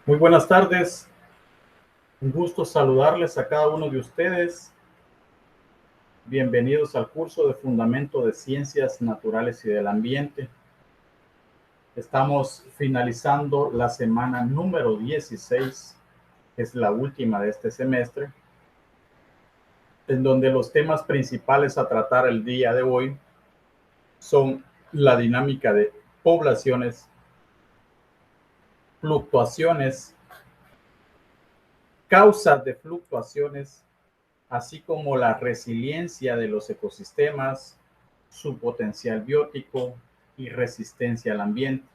Muy buenas tardes, un gusto saludarles a cada uno de ustedes. Bienvenidos al curso de Fundamento de Ciencias Naturales y del Ambiente. Estamos finalizando la semana número 16, que es la última de este semestre, en donde los temas principales a tratar el día de hoy son la dinámica de poblaciones, fluctuaciones, causas de fluctuaciones, así como la resiliencia de los ecosistemas, su potencial biótico y resistencia al ambiente.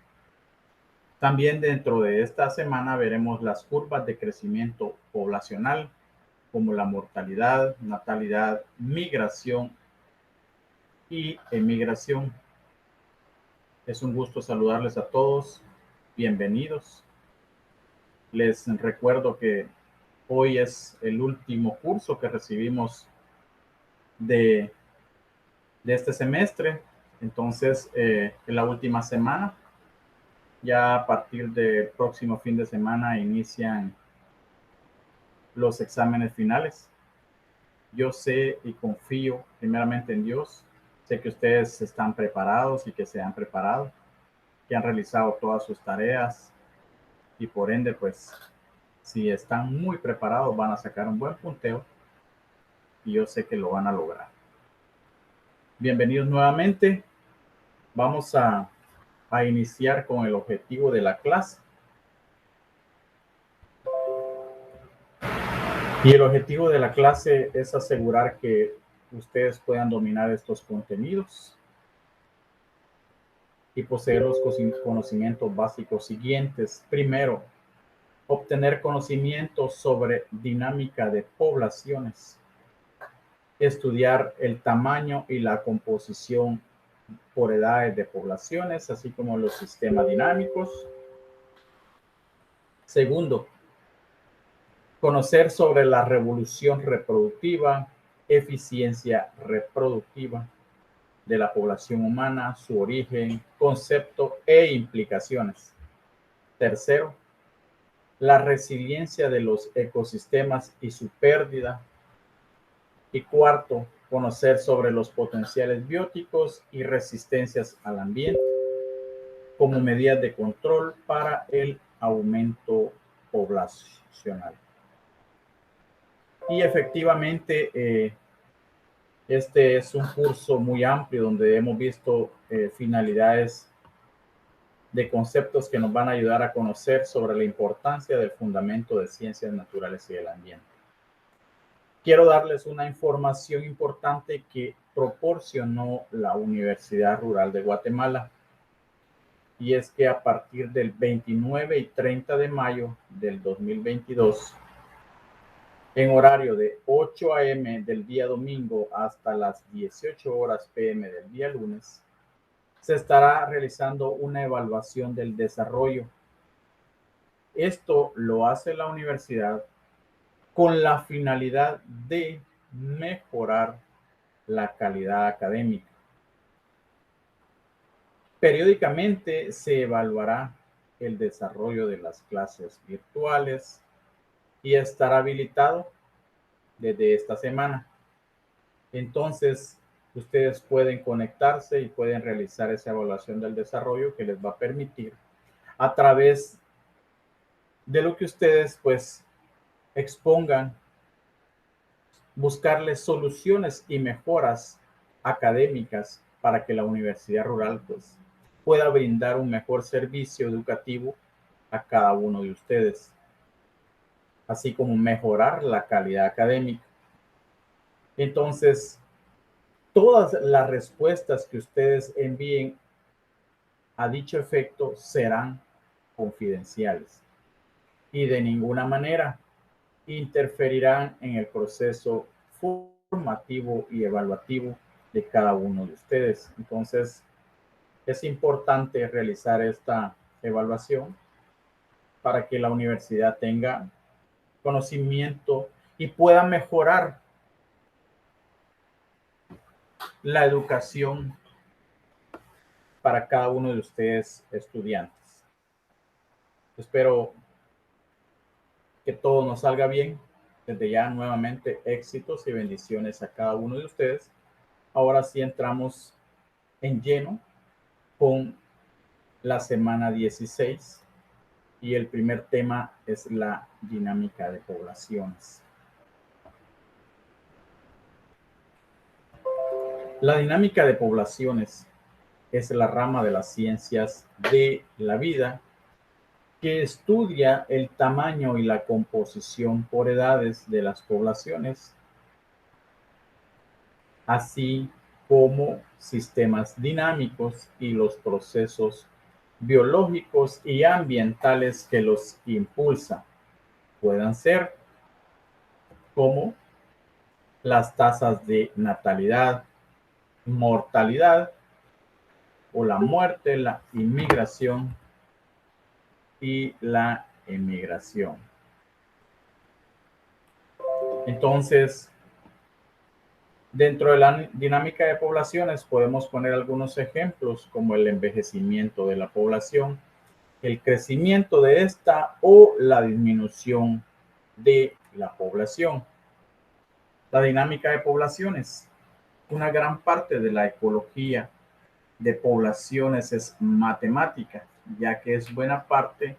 También dentro de esta semana veremos las curvas de crecimiento poblacional, como la mortalidad, natalidad, migración y emigración. Es un gusto saludarles a todos. Bienvenidos. Les recuerdo que hoy es el último curso que recibimos de este semestre. Entonces, en la última semana, ya a partir del próximo fin de semana, inician los exámenes finales. Yo sé y confío primeramente en Dios. Sé que ustedes están preparados y que se han preparado, que han realizado todas sus tareas y por ende, pues, si están muy preparados, van a sacar un buen punteo y yo sé que lo van a lograr. Bienvenidos nuevamente. Vamos a iniciar con el objetivo de la clase. Y el objetivo de la clase es asegurar que ustedes puedan dominar estos contenidos y poseer los conocimientos básicos siguientes. Primero, obtener conocimientos sobre dinámica de poblaciones. Estudiar el tamaño y la composición por edades de poblaciones, así como los sistemas dinámicos. Segundo, conocer sobre la revolución reproductiva, eficiencia reproductiva de la población humana, su origen, concepto e implicaciones. Tercero, la resiliencia de los ecosistemas y su pérdida. Y cuarto, conocer sobre los potenciales bióticos y resistencias al ambiente como medidas de control para el aumento poblacional. Y efectivamente, este es un curso muy amplio donde hemos visto finalidades de conceptos que nos van a ayudar a conocer sobre la importancia del fundamento de ciencias naturales y del ambiente. Quiero darles una información importante que proporcionó la Universidad Rural de Guatemala, y es que a partir del 29 y 30 de mayo del 2022, en horario de 8 a.m. del día domingo hasta las 18 horas p.m. del día lunes, se estará realizando una evaluación del desarrollo. Esto lo hace la universidad con la finalidad de mejorar la calidad académica. Periódicamente se evaluará el desarrollo de las clases virtuales y estará habilitado desde esta semana. Entonces, ustedes pueden conectarse y pueden realizar esa evaluación del desarrollo que les va a permitir, a través de lo que ustedes pues expongan, buscarles soluciones y mejoras académicas para que la universidad rural pues pueda brindar un mejor servicio educativo a cada uno de ustedes, así como mejorar la calidad académica. Entonces, todas las respuestas que ustedes envíen a dicho efecto serán confidenciales y de ninguna manera interferirán en el proceso formativo y evaluativo de cada uno de ustedes. Entonces, es importante realizar esta evaluación para que la universidad tenga conocimiento y pueda mejorar la educación para cada uno de ustedes estudiantes. Espero que todo nos salga bien. Desde ya, nuevamente, éxitos y bendiciones a cada uno de ustedes. Ahora sí entramos en lleno con la semana 16 y el primer tema es la dinámica de poblaciones. La dinámica de poblaciones es la rama de las ciencias de la vida que estudia el tamaño y la composición por edades de las poblaciones, así como sistemas dinámicos y los procesos biológicos y ambientales que los impulsan. Puedan ser como las tasas de natalidad, mortalidad o la muerte, la inmigración y la emigración. Entonces, dentro de la dinámica de poblaciones podemos poner algunos ejemplos como el envejecimiento de la población, el crecimiento de esta o la disminución de la población. La dinámica de poblaciones. Una gran parte de la ecología de poblaciones es matemática, ya que es buena parte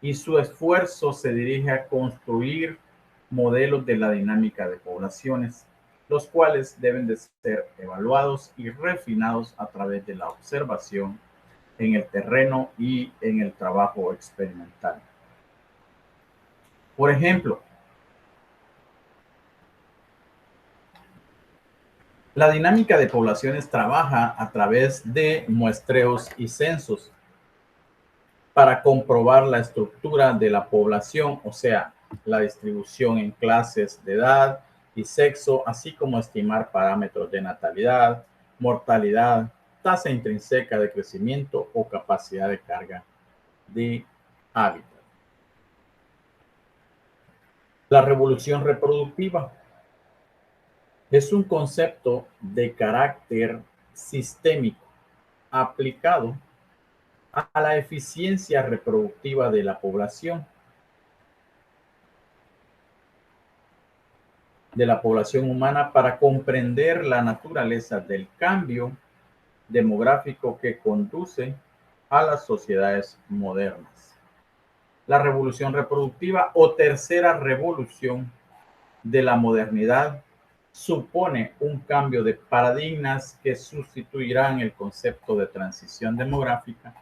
y su esfuerzo se dirige a construir modelos de la dinámica de poblaciones, los cuales deben de ser evaluados y refinados a través de la observación en el terreno y en el trabajo experimental. Por ejemplo, la dinámica de poblaciones trabaja a través de muestreos y censos para comprobar la estructura de la población, o sea, la distribución en clases de edad y sexo, así como estimar parámetros de natalidad, mortalidad, tasa intrínseca de crecimiento o capacidad de carga de hábitat. La revolución reproductiva es un concepto de carácter sistémico aplicado a la eficiencia reproductiva de la población humana para comprender la naturaleza del cambio demográfico que conduce a las sociedades modernas. La revolución reproductiva o tercera revolución de la modernidad supone un cambio de paradigmas que sustituirán el concepto de transición demográfica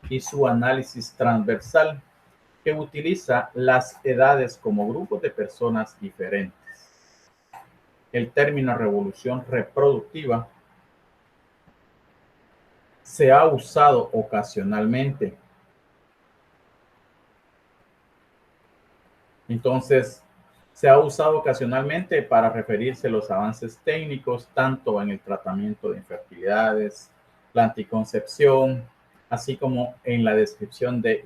y su análisis transversal que utiliza las edades como grupos de personas diferentes. El término revolución reproductiva se ha usado ocasionalmente. Entonces, se ha usado ocasionalmente para referirse a los avances técnicos, tanto en el tratamiento de infertilidades, la anticoncepción, así como en la descripción de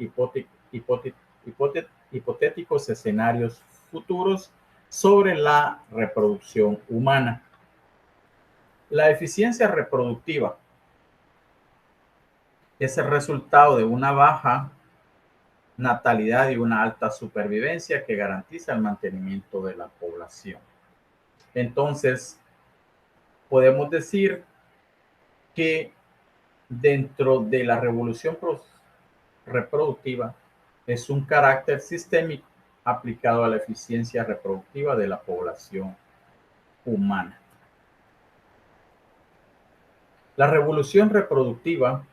hipotéticos escenarios futuros sobre la reproducción humana. La eficiencia reproductiva es el resultado de una baja natalidad y una alta supervivencia que garantiza el mantenimiento de la población. Entonces, podemos decir que dentro de la revolución reproductiva es un carácter sistémico aplicado a la eficiencia reproductiva de la población humana. La revolución reproductiva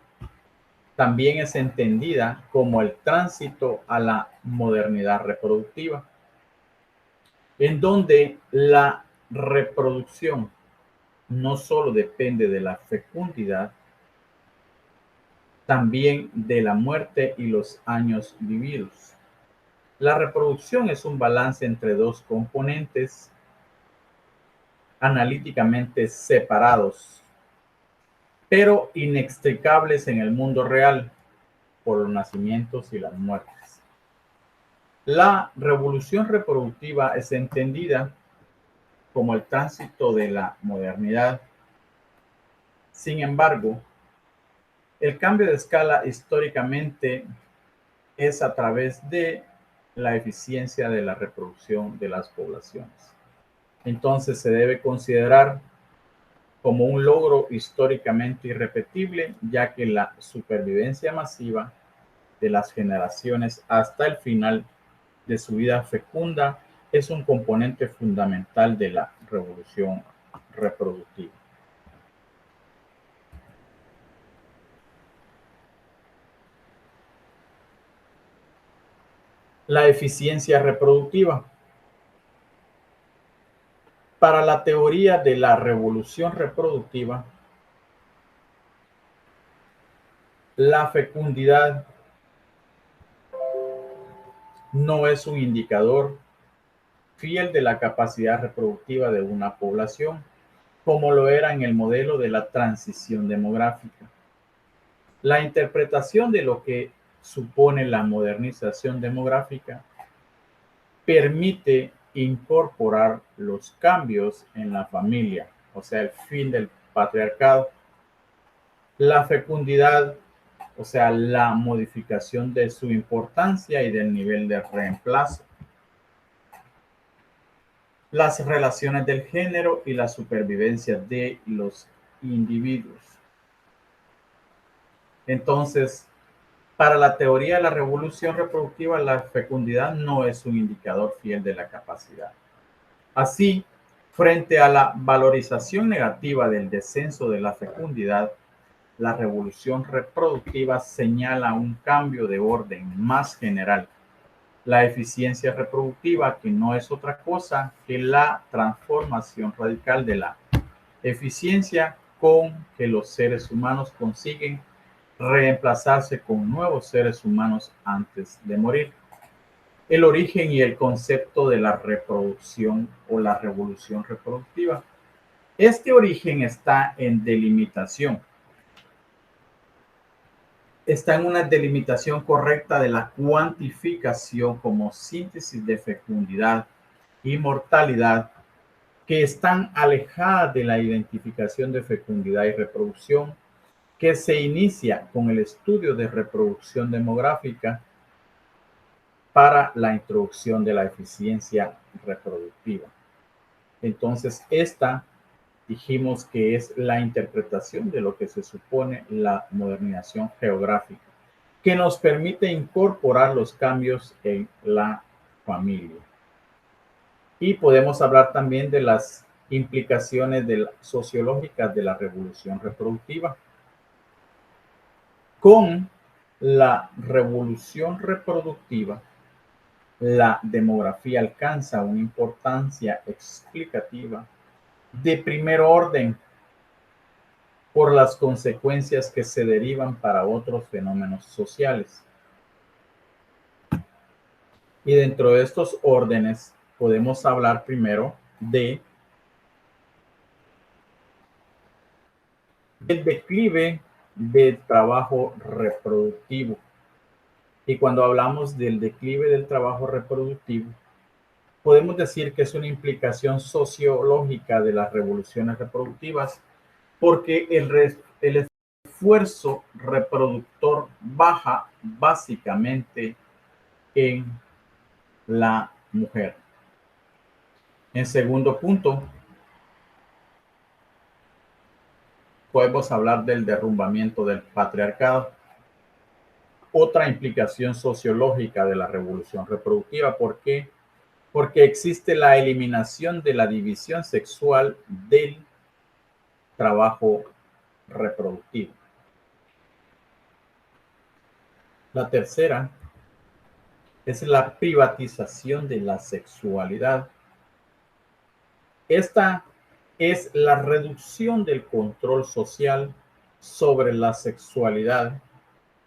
también es entendida como el tránsito a la modernidad reproductiva, en donde la reproducción no solo depende de la fecundidad, también de la muerte y los años vividos. La reproducción es un balance entre dos componentes analíticamente separados, pero inextricables en el mundo real por los nacimientos y las muertes. La revolución reproductiva es entendida como el tránsito de la modernidad. Sin embargo, el cambio de escala históricamente es a través de la eficiencia de la reproducción de las poblaciones. Entonces se debe considerar como un logro históricamente irrepetible, ya que la supervivencia masiva de las generaciones hasta el final de su vida fecunda es un componente fundamental de la revolución reproductiva. La eficiencia reproductiva. Para la teoría de la revolución reproductiva, la fecundidad no es un indicador fiel de la capacidad reproductiva de una población, como lo era en el modelo de la transición demográfica. La interpretación de lo que supone la modernización demográfica permite incorporar los cambios en la familia, o sea, el fin del patriarcado, la fecundidad, o sea, la modificación de su importancia y del nivel de reemplazo, las relaciones del género y la supervivencia de los individuos. Entonces, para la teoría de la revolución reproductiva, la fecundidad no es un indicador fiel de la capacidad. Así, frente a la valorización negativa del descenso de la fecundidad, la revolución reproductiva señala un cambio de orden más general. La eficiencia reproductiva, que no es otra cosa que la transformación radical de la eficiencia con que los seres humanos consiguen reemplazarse con nuevos seres humanos antes de morir. El origen y el concepto de la reproducción o la revolución reproductiva. Este origen está en delimitación. Está en una delimitación correcta de la cuantificación como síntesis de fecundidad y mortalidad, que están alejadas de la identificación de fecundidad y reproducción, que se inicia con el estudio de reproducción demográfica para la introducción de la eficiencia reproductiva. Entonces, esta dijimos que es la interpretación de lo que se supone la modernización geográfica, que nos permite incorporar los cambios en la familia. Y podemos hablar también de las implicaciones sociológicas de la revolución reproductiva. Con la revolución reproductiva, la demografía alcanza una importancia explicativa de primer orden por las consecuencias que se derivan para otros fenómenos sociales. Y dentro de estos órdenes podemos hablar primero del declive del trabajo reproductivo. Y cuando hablamos del declive del trabajo reproductivo, podemos decir que es una implicación sociológica de las revoluciones reproductivas, porque el esfuerzo reproductor baja básicamente en la mujer. En segundo punto, podemos hablar del derrumbamiento del patriarcado. Otra implicación sociológica de la revolución reproductiva. ¿Por qué? Porque existe la eliminación de la división sexual del trabajo reproductivo. La tercera es la privatización de la sexualidad. Esta es la reducción del control social sobre la sexualidad,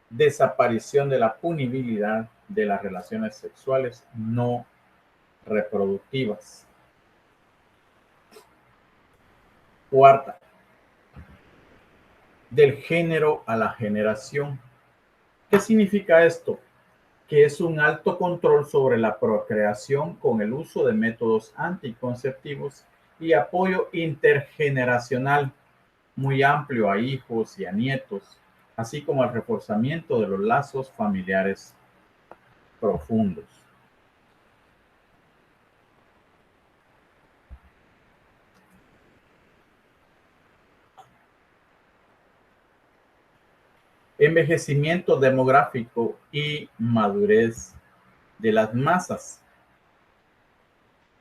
desaparición de la punibilidad de las relaciones sexuales no reproductivas. Cuarta, del género a la generación. ¿Qué significa esto? Que es un alto control sobre la procreación con el uso de métodos anticonceptivos y apoyo intergeneracional muy amplio a hijos y a nietos, así como el reforzamiento de los lazos familiares profundos. Envejecimiento demográfico y madurez de las masas.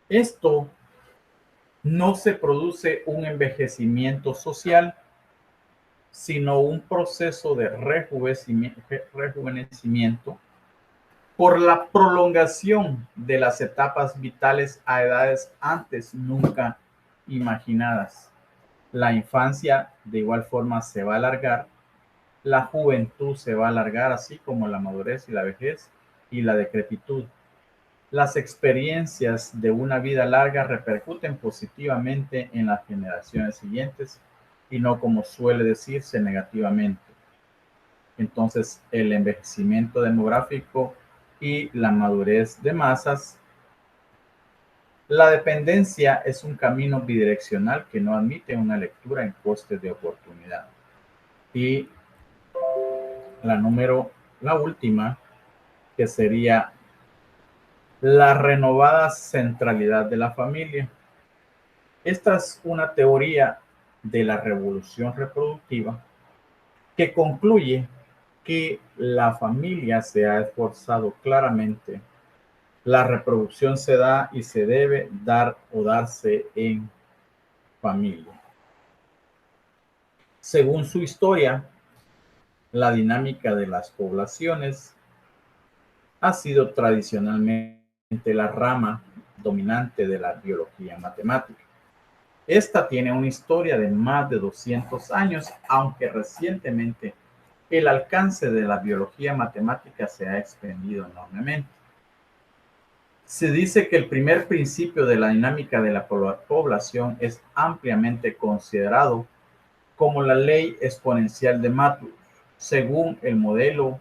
Esto no se produce un envejecimiento social, sino un proceso de rejuvenecimiento por la prolongación de las etapas vitales a edades antes nunca imaginadas. La infancia de igual forma se va a alargar, la juventud se va a alargar, así como la madurez y la vejez y la decrepitud. Las experiencias de una vida larga repercuten positivamente en las generaciones siguientes y no, como suele decirse, negativamente. Entonces, el envejecimiento demográfico y la madurez de masas. La dependencia es un camino bidireccional que no admite una lectura en costes de oportunidad. Y la última, que sería la renovada centralidad de la familia. Esta es una teoría de la revolución reproductiva que concluye que la familia se ha esforzado claramente. La reproducción se da y se debe dar o darse en familia. Según su historia, la dinámica de las poblaciones ha sido tradicionalmente la rama dominante de la biología matemática. Esta tiene una historia de más de 200 años, aunque recientemente el alcance de la biología matemática se ha extendido enormemente. Se dice que el primer principio de la dinámica de la población es ampliamente considerado como la ley exponencial de Malthus, según el modelo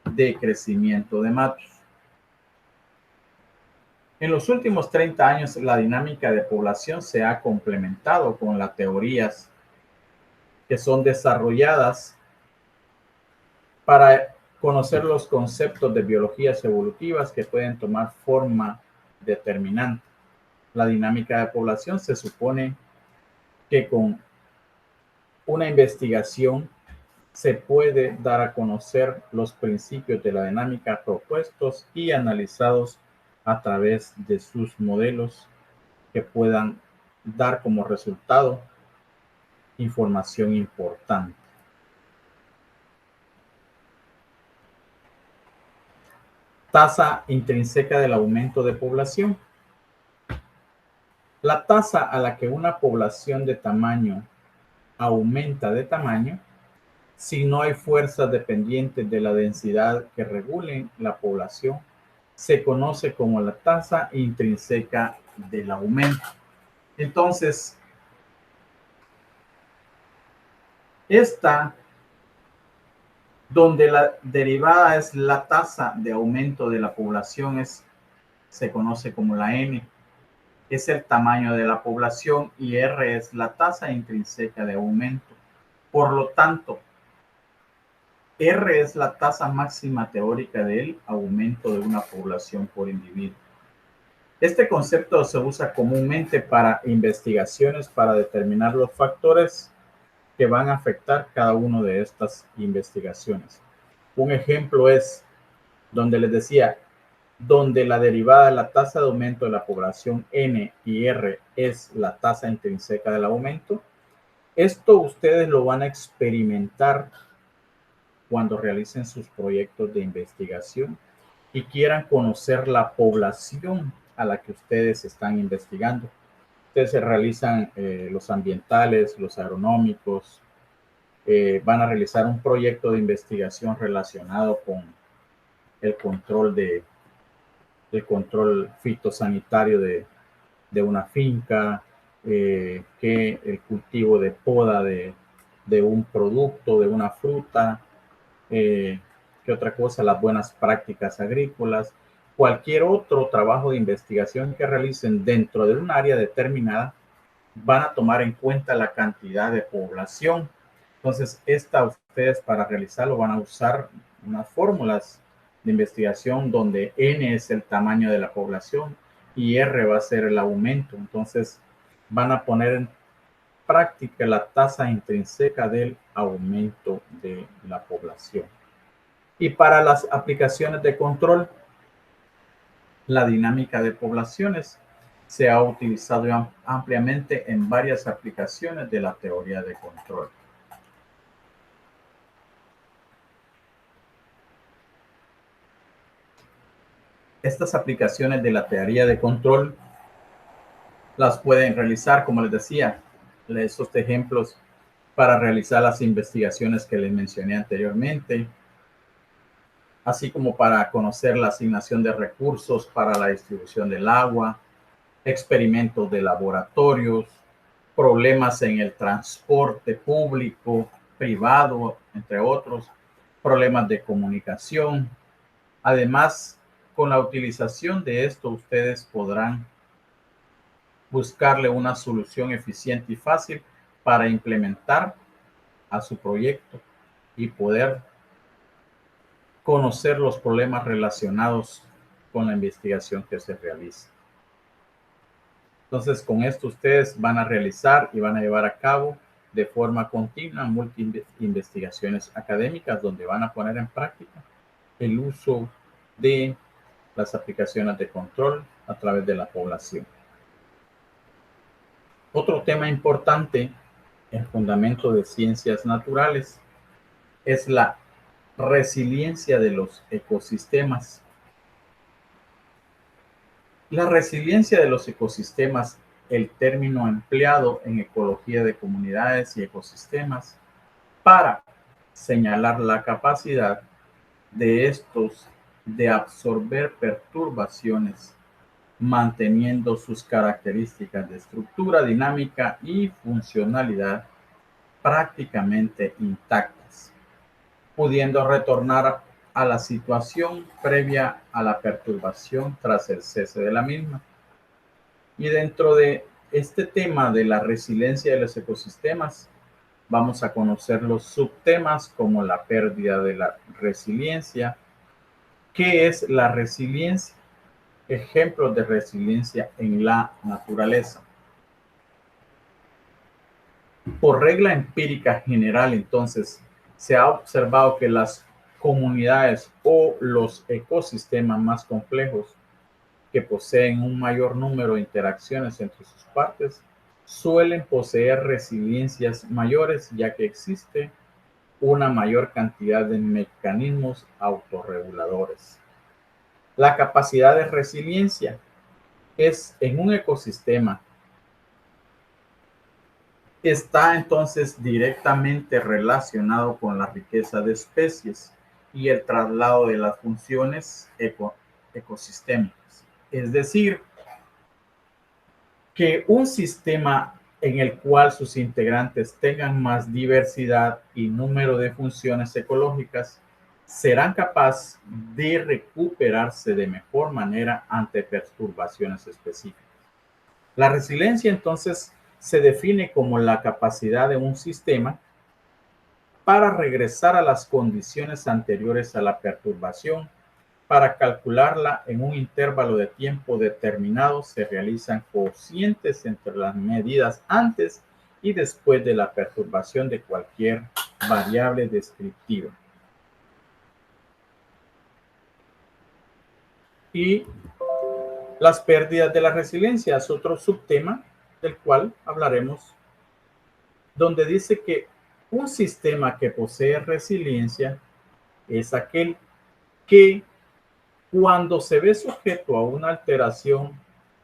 de crecimiento de Malthus. En los últimos 30 años, la dinámica de población se ha complementado con las teorías que son desarrolladas para conocer los conceptos de biologías evolutivas que pueden tomar forma determinante. La dinámica de población se supone que con una investigación se puede dar a conocer los principios de la dinámica propuestos y analizados a través de sus modelos que puedan dar como resultado información importante. Tasa intrínseca del aumento de población. La tasa a la que una población de tamaño aumenta de tamaño si no hay fuerzas dependientes de la densidad que regulen la población se conoce como la tasa intrínseca del aumento. Entonces, esta, donde la derivada es la tasa de aumento de la población, se conoce como la n, es el tamaño de la población, y r es la tasa intrínseca de aumento. Por lo tanto, R es la tasa máxima teórica del aumento de una población por individuo. Este concepto se usa comúnmente para investigaciones para determinar los factores que van a afectar cada una de estas investigaciones. Un ejemplo es donde les decía, donde la derivada de la tasa de aumento de la población N y R es la tasa intrínseca del aumento. Esto ustedes lo van a experimentar cuando realicen sus proyectos de investigación y quieran conocer la población a la que ustedes están investigando. Ustedes se realizan los ambientales, los agronómicos, van a realizar un proyecto de investigación relacionado con el control fitosanitario de una finca, que el cultivo de poda de un producto, de una fruta, ¿qué otra cosa? Las buenas prácticas agrícolas, cualquier otro trabajo de investigación que realicen dentro de un área determinada, van a tomar en cuenta la cantidad de población. Entonces, ustedes para realizarlo van a usar unas fórmulas de investigación donde N es el tamaño de la población y R va a ser el aumento. Entonces, van a poner en práctica la tasa intrínseca del aumento de la población. Y para las aplicaciones de control, la dinámica de poblaciones se ha utilizado ampliamente en varias aplicaciones de la teoría de control. Estas aplicaciones de la teoría de control las pueden realizar, como les decía, estos ejemplos para realizar las investigaciones que les mencioné anteriormente, así como para conocer la asignación de recursos para la distribución del agua, experimentos de laboratorios, problemas en el transporte público, privado, entre otros, problemas de comunicación. Además, con la utilización de esto, ustedes podrán buscarle una solución eficiente y fácil para implementar a su proyecto y poder conocer los problemas relacionados con la investigación que se realiza. Entonces, con esto ustedes van a realizar y van a llevar a cabo de forma continua investigaciones académicas donde van a poner en práctica el uso de las aplicaciones de control a través de la población. Otro tema importante, el fundamento de ciencias naturales, es la resiliencia de los ecosistemas. La resiliencia de los ecosistemas, el término empleado en ecología de comunidades y ecosistemas para señalar la capacidad de estos de absorber perturbaciones, manteniendo sus características de estructura, dinámica y funcionalidad prácticamente intactas, pudiendo retornar a la situación previa a la perturbación tras el cese de la misma. Y dentro de este tema de la resiliencia de los ecosistemas, vamos a conocer los subtemas como la pérdida de la resiliencia. ¿Qué es la resiliencia? Ejemplos de resiliencia en la naturaleza. Por regla empírica general, entonces, se ha observado que las comunidades o los ecosistemas más complejos que poseen un mayor número de interacciones entre sus partes suelen poseer resiliencias mayores, ya que existe una mayor cantidad de mecanismos autorreguladores. La capacidad de resiliencia es en un ecosistema. Está entonces directamente relacionado con la riqueza de especies y el traslado de las funciones ecosistémicas. Es decir, que un sistema en el cual sus integrantes tengan más diversidad y número de funciones ecológicas serán capaces de recuperarse de mejor manera ante perturbaciones específicas. La resiliencia entonces se define como la capacidad de un sistema para regresar a las condiciones anteriores a la perturbación. Para calcularla en un intervalo de tiempo determinado se realizan cocientes entre las medidas antes y después de la perturbación de cualquier variable descriptiva. Y las pérdidas de la resiliencia es otro subtema del cual hablaremos, donde dice que un sistema que posee resiliencia es aquel que, cuando se ve sujeto a una alteración,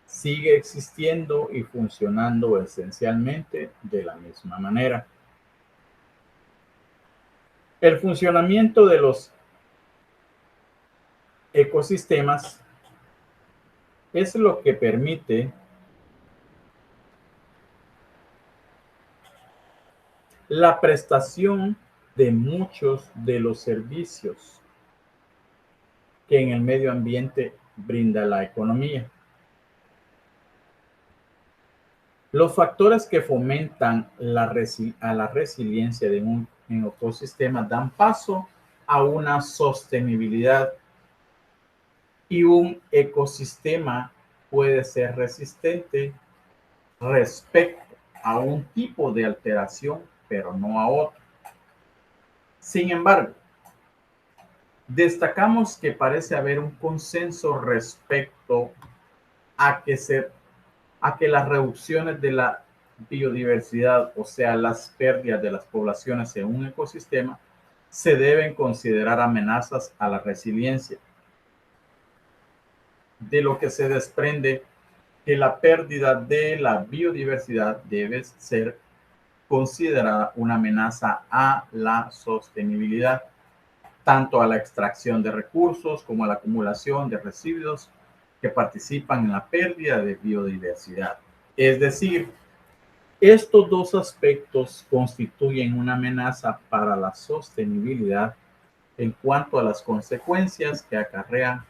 sigue existiendo y funcionando esencialmente de la misma manera. El funcionamiento de los ecosistemas es lo que permite la prestación de muchos de los servicios que en el medio ambiente brinda la economía. Los factores que fomentan la resiliencia de un ecosistema dan paso a una sostenibilidad, y un ecosistema puede ser resistente respecto a un tipo de alteración, pero no a otro. Sin embargo, destacamos que parece haber un consenso respecto a que las reducciones de la biodiversidad, o sea, las pérdidas de las poblaciones en un ecosistema, se deben considerar amenazas a la resiliencia, de lo que se desprende que la pérdida de la biodiversidad debe ser considerada una amenaza a la sostenibilidad, tanto a la extracción de recursos como a la acumulación de residuos que participan en la pérdida de biodiversidad. Es decir, estos dos aspectos constituyen una amenaza para la sostenibilidad en cuanto a las consecuencias que acarrean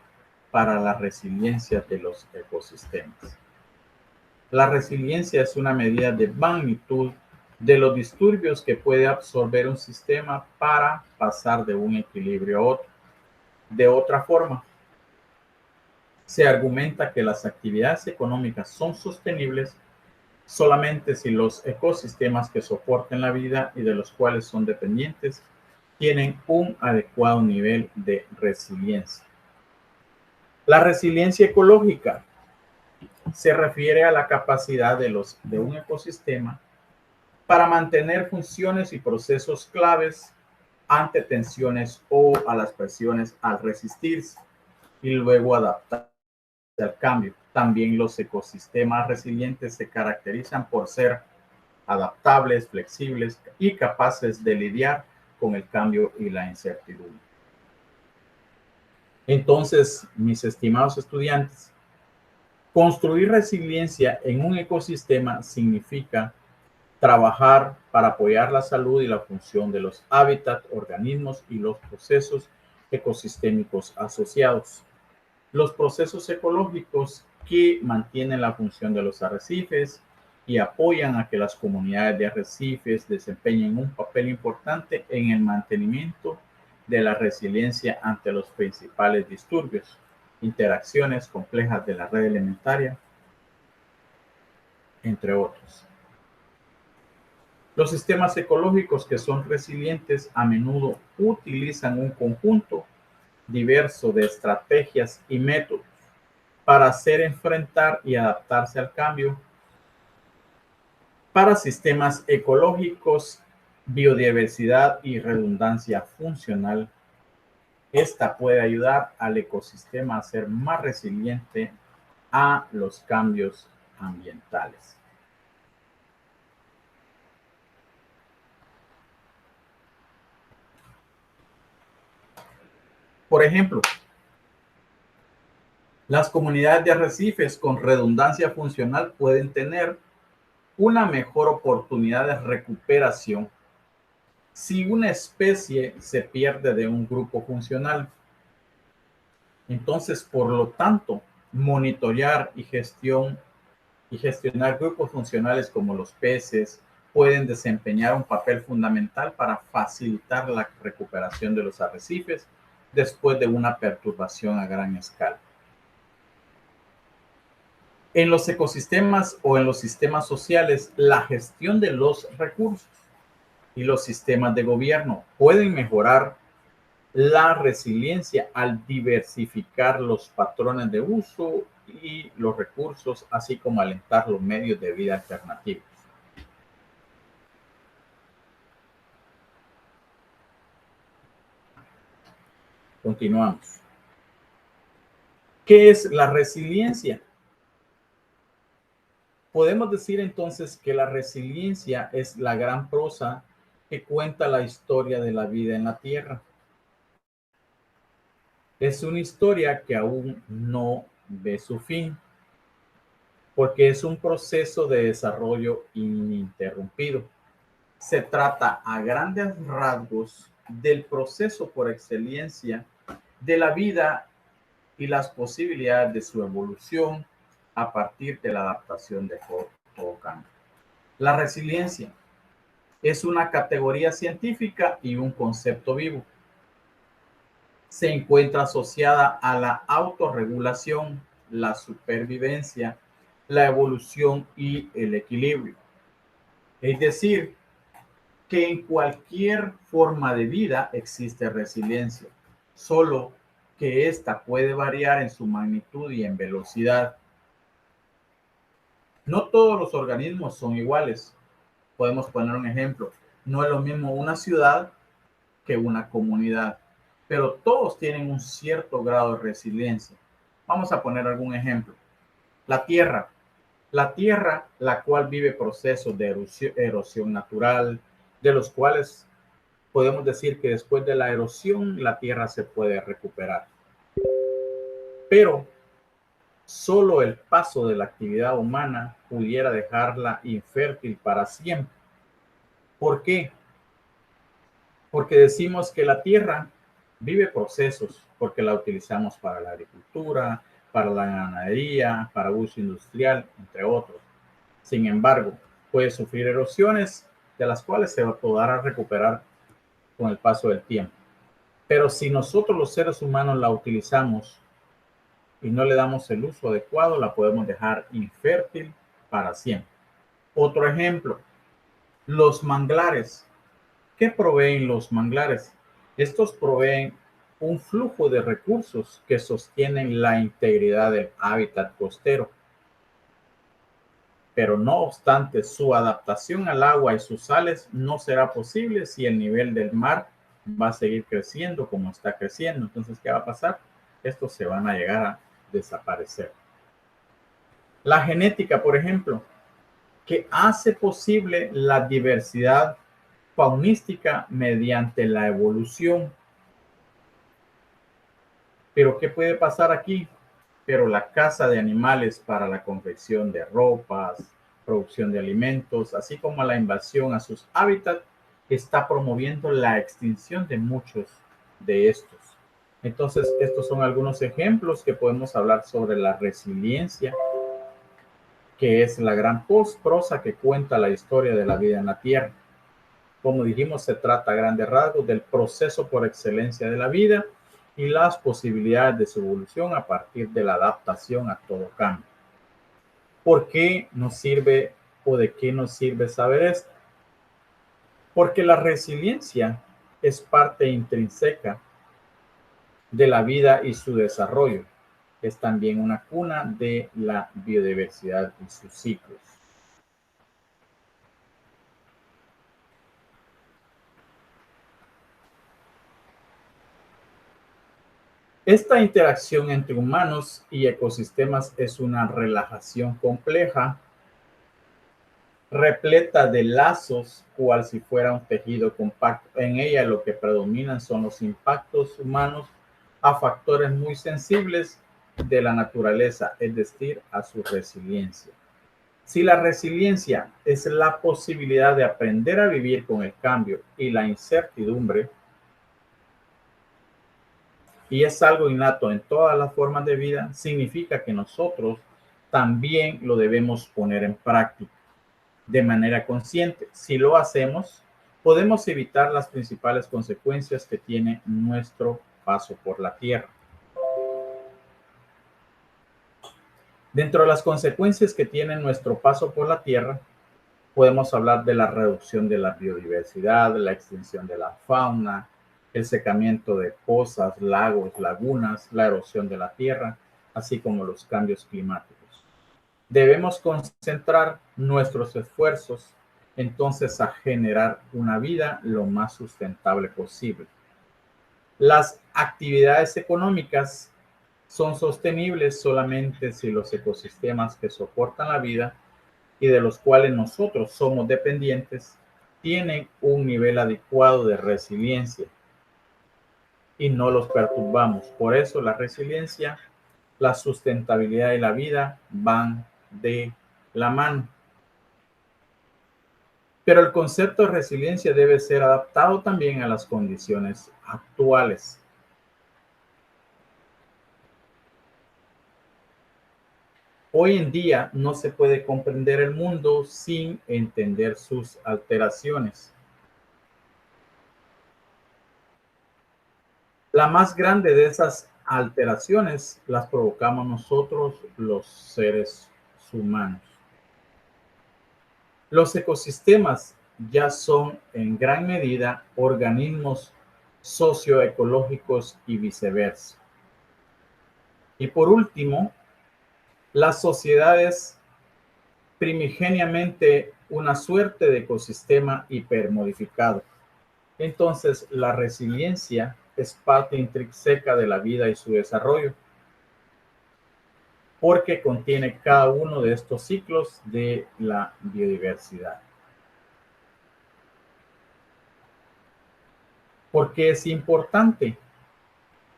para la resiliencia de los ecosistemas. La resiliencia es una medida de magnitud de los disturbios que puede absorber un sistema para pasar de un equilibrio a otro. De otra forma, se argumenta que las actividades económicas son sostenibles solamente si los ecosistemas que soportan la vida y de los cuales son dependientes tienen un adecuado nivel de resiliencia. La resiliencia ecológica se refiere a la capacidad de un ecosistema para mantener funciones y procesos claves ante tensiones o a las presiones al resistirse y luego adaptarse al cambio. También los ecosistemas resilientes se caracterizan por ser adaptables, flexibles y capaces de lidiar con el cambio y la incertidumbre. Entonces, mis estimados estudiantes, construir resiliencia en un ecosistema significa trabajar para apoyar la salud y la función de los hábitats, organismos y los procesos ecosistémicos asociados. Los procesos ecológicos que mantienen la función de los arrecifes y apoyan a que las comunidades de arrecifes desempeñen un papel importante en el mantenimiento de la resiliencia ante los principales disturbios, interacciones complejas de la red alimentaria, entre otros. Los sistemas ecológicos que son resilientes a menudo utilizan un conjunto diverso de estrategias y métodos para hacer enfrentar y adaptarse al cambio. Para sistemas ecológicos, biodiversidad y redundancia funcional, esta puede ayudar al ecosistema a ser más resiliente a los cambios ambientales. Por ejemplo, las comunidades de arrecifes con redundancia funcional pueden tener una mejor oportunidad de recuperación si una especie se pierde de un grupo funcional. Entonces, por lo tanto, monitorear y gestionar grupos funcionales como los peces pueden desempeñar un papel fundamental para facilitar la recuperación de los arrecifes después de una perturbación a gran escala. En los ecosistemas o en los sistemas sociales, la gestión de los recursos y los sistemas de gobierno pueden mejorar la resiliencia al diversificar los patrones de uso y los recursos, así como alentar los medios de vida alternativos. Continuamos. ¿Qué es la resiliencia? Podemos decir entonces que la resiliencia es la gran prosa que cuenta la historia de la vida en la Tierra. Es una historia que aún no ve su fin, porque es un proceso de desarrollo ininterrumpido. Se trata a grandes rasgos del proceso por excelencia de la vida y las posibilidades de su evolución a partir de la adaptación de todo cambio. La resiliencia es una categoría científica y un concepto vivo. Se encuentra asociada a la autorregulación, la supervivencia, la evolución y el equilibrio. Es decir, que en cualquier forma de vida existe resiliencia, solo que esta puede variar en su magnitud y en velocidad. No todos los organismos son iguales. Podemos poner un ejemplo. No es lo mismo una ciudad que una comunidad, pero todos tienen un cierto grado de resiliencia. Vamos a poner algún ejemplo. La tierra. La tierra, la cual vive procesos de erosión natural, de los cuales podemos decir que después de la erosión la tierra se puede recuperar. Pero solo el paso de la actividad humana pudiera dejarla infértil para siempre. ¿Por qué? Porque decimos que la tierra vive procesos, porque la utilizamos para la agricultura, para la ganadería, para uso industrial, entre otros. Sin embargo, puede sufrir erosiones de las cuales se podrá recuperar con el paso del tiempo. Pero si nosotros los seres humanos la utilizamos y no le damos el uso adecuado, la podemos dejar infértil para siempre. Otro ejemplo, los manglares. ¿Qué proveen los manglares? Estos proveen un flujo de recursos que sostienen la integridad del hábitat costero. Pero no obstante, su adaptación al agua y sus sales no será posible si el nivel del mar va a seguir creciendo como está creciendo. Entonces, ¿qué va a pasar? Estos se van a llegar a desaparecer. La genética, por ejemplo, que hace posible la diversidad faunística mediante la evolución. Pero ¿qué puede pasar aquí? Pero la caza de animales para la confección de ropas, producción de alimentos, así como la invasión a sus hábitats, está promoviendo la extinción de muchos de estos. Entonces, estos son algunos ejemplos que podemos hablar sobre la resiliencia, que es la gran prosa que cuenta la historia de la vida en la Tierra. Como dijimos, se trata a grandes rasgos del proceso por excelencia de la vida y las posibilidades de su evolución a partir de la adaptación a todo cambio. ¿Por qué nos sirve o de qué nos sirve saber esto? Porque la resiliencia es parte intrínseca de la vida y su desarrollo. Es también una cuna de la biodiversidad y sus ciclos. Esta interacción entre humanos y ecosistemas es una relajación compleja, repleta de lazos, cual si fuera un tejido compacto. En ella lo que predominan son los impactos humanos a factores muy sensibles de la naturaleza, es decir, a su resiliencia. Si la resiliencia es la posibilidad de aprender a vivir con el cambio y la incertidumbre, y es algo innato en todas las formas de vida, significa que nosotros también lo debemos poner en práctica de manera consciente. Si lo hacemos, podemos evitar las principales consecuencias que tiene nuestro paso por la Tierra. Dentro de las consecuencias que tiene nuestro paso por la Tierra, podemos hablar de la reducción de la biodiversidad, la extinción de la fauna, el secamiento de pozas, lagos, lagunas, la erosión de la tierra, así como los cambios climáticos. Debemos concentrar nuestros esfuerzos entonces a generar una vida lo más sustentable posible. Las actividades económicas son sostenibles solamente si los ecosistemas que soportan la vida y de los cuales nosotros somos dependientes tienen un nivel adecuado de resiliencia y no los perturbamos. Por eso la resiliencia, la sustentabilidad y la vida van de la mano. Pero el concepto de resiliencia debe ser adaptado también a las condiciones actuales. Hoy en día no se puede comprender el mundo sin entender sus alteraciones. La más grande de esas alteraciones las provocamos nosotros, los seres humanos. Los ecosistemas ya son en gran medida organismos socioecológicos y viceversa. Y por último, las sociedades primigeniamente una suerte de ecosistema hipermodificado. Entonces, la resiliencia es parte intrínseca de la vida y su desarrollo, porque contiene cada uno de estos ciclos de la biodiversidad. ¿Por qué es importante?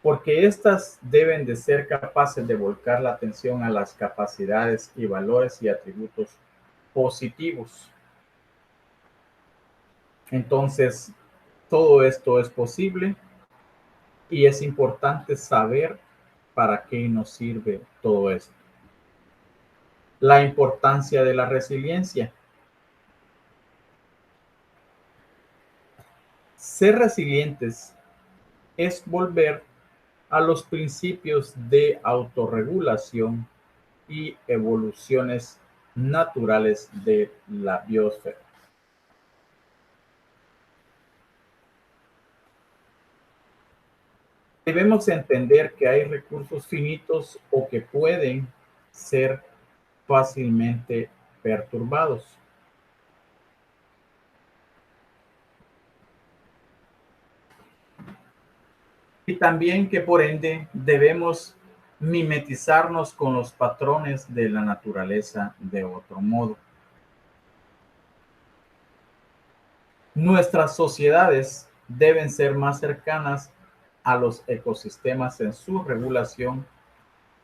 Porque éstas deben de ser capaces de volcar la atención a las capacidades y valores y atributos positivos. Entonces, todo esto es posible y es importante saber para qué nos sirve todo esto. La importancia de la resiliencia. Ser resilientes es volver a los principios de autorregulación y evoluciones naturales de la biosfera. Debemos entender que hay recursos finitos o que pueden ser fácilmente perturbados. Y también que por ende debemos mimetizarnos con los patrones de la naturaleza de otro modo. Nuestras sociedades deben ser más cercanas a los ecosistemas en su regulación